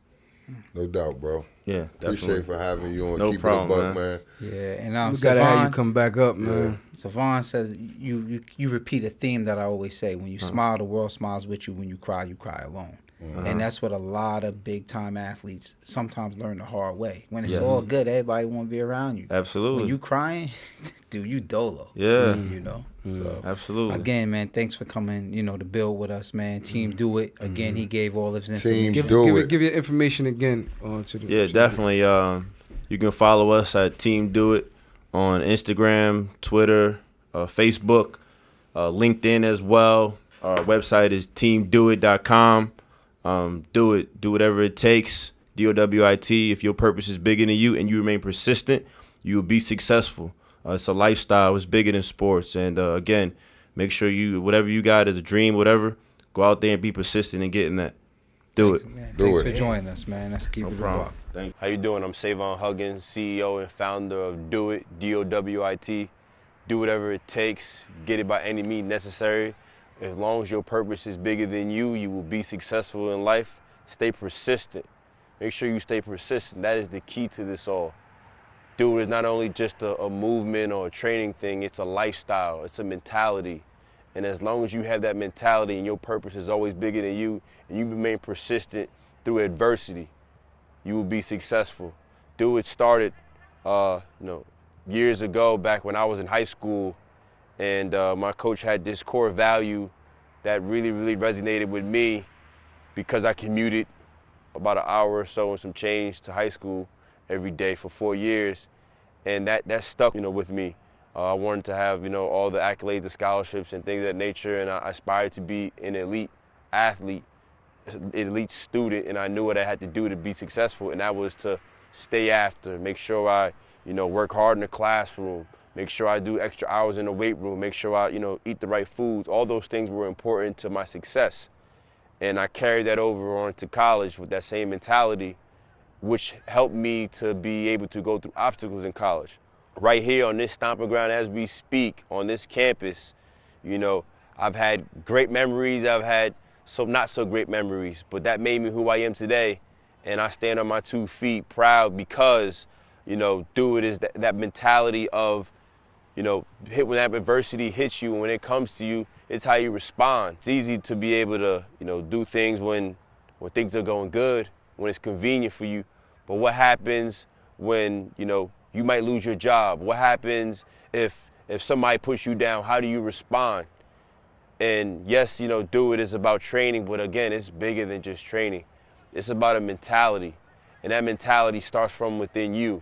No doubt, bro. Yeah, appreciate for having you on. No Keep problem, it a buck, man. Yeah, and we gotta have you come back up, man. Savon says you repeat a theme that I always say: when you smile, the world smiles with you. When you cry alone. And that's what a lot of big-time athletes sometimes learn the hard way. When it's all good, everybody want to be around you. Absolutely. When you crying, dude, you dolo. Yeah. You know? So, absolutely. Again, man, thanks for coming, you know, to build with us, man. Team Do It. Again, he gave all of his information. Give your information again. Yeah, definitely. You can follow us at Team Do It on Instagram, Twitter, Facebook, LinkedIn as well. Our website is teamdoit.com. Do it. Do whatever it takes. DOWIT. If your purpose is bigger than you and you remain persistent, you will be successful. It's a lifestyle. It's bigger than sports. And again, make sure whatever you got as a dream, whatever, go out there and be persistent in getting that. Do it. Man, thanks for joining us, man. Let's keep it a walk. Thank you. How you doing? I'm Savon Huggins, CEO and founder of Do It, DOWIT. Do whatever it takes. Get it by any means necessary. As long as your purpose is bigger than you, you will be successful in life. Stay persistent. Make sure you stay persistent. That is the key to this all. Do it is not only just a movement or a training thing, it's a lifestyle, it's a mentality. And as long as you have that mentality and your purpose is always bigger than you, and you remain persistent through adversity, you will be successful. Do It started, years ago, back when I was in high school, and my coach had this core value that really, really resonated with me because I commuted about an hour or so and some change to high school every day for 4 years. And that stuck, with me. I wanted to have, all the accolades, the scholarships and things of that nature. And I aspired to be an elite athlete, elite student. And I knew what I had to do to be successful. And that was to stay after, make sure I, work hard in the classroom, make sure I do extra hours in the weight room, make sure I, eat the right foods. All those things were important to my success. And I carried that over on to college with that same mentality, which helped me to be able to go through obstacles in college. Right here on this stomping ground as we speak, on this campus, I've had great memories, I've had some not so great memories, but that made me who I am today. And I stand on my 2 feet proud because, Do It is that mentality of, hit when that adversity hits you, and when it comes to you, it's how you respond. It's easy to be able to, do things when things are going good, when it's convenient for you. But what happens when, you might lose your job? What happens if somebody puts you down? How do you respond? And yes, Do It is about training, but again, it's bigger than just training. It's about a mentality, and that mentality starts from within you.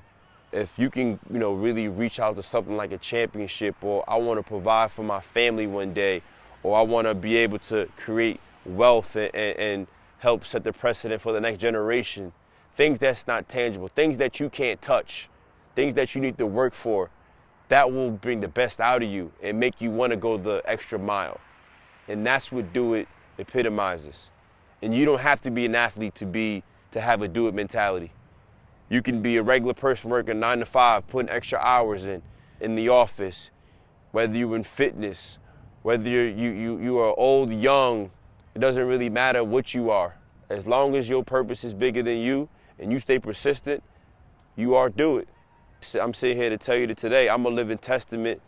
If you can, really reach out to something like a championship, or I want to provide for my family one day, or I want to be able to create wealth and help set the precedent for the next generation, things that's not tangible, things that you can't touch, things that you need to work for, that will bring the best out of you and make you want to go the extra mile. And that's what Do It epitomizes. And you don't have to be an athlete to have a Do It mentality. You can be a regular person working 9 to 5, putting extra hours in the office, whether you're in fitness, whether you are old, young, it doesn't really matter what you are. As long as your purpose is bigger than you and you stay persistent, you are Do It. I'm sitting here to tell you that today I'm a living testament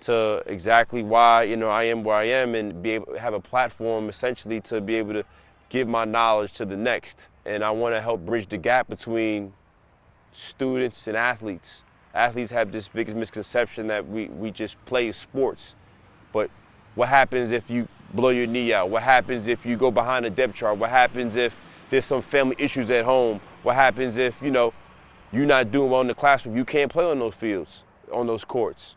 to exactly why, I am where I am, and be able to have a platform essentially to be able to give my knowledge to the next. And I want to help bridge the gap between students and athletes. Athletes have this biggest misconception that we just play sports. But what happens if you blow your knee out? What happens if you go behind a depth chart? What happens if there's some family issues at home? What happens if, you're not doing well in the classroom? You can't play on those fields. on those courts.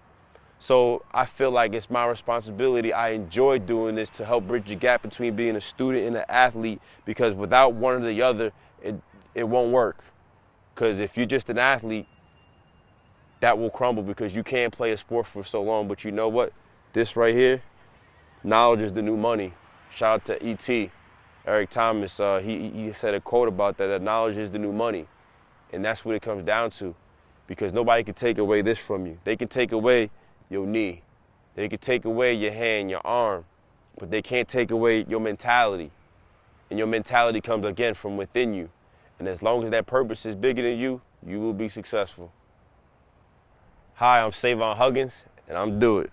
So I feel like it's my responsibility. I enjoy doing this to help bridge the gap between being a student and an athlete, because without one or the other, it won't work. Because if you're just an athlete, that will crumble, because you can't play a sport for so long. But you know what? This right here, knowledge is the new money. Shout out to E.T. Eric Thomas. He said a quote about that knowledge is the new money. And that's what it comes down to, because nobody can take away this from you. They can take away your knee. They can take away your hand, your arm, but they can't take away your mentality. And your mentality comes, again, from within you. And as long as that purpose is bigger than you, you will be successful. Hi, I'm Savon Huggins, and I'm Do It.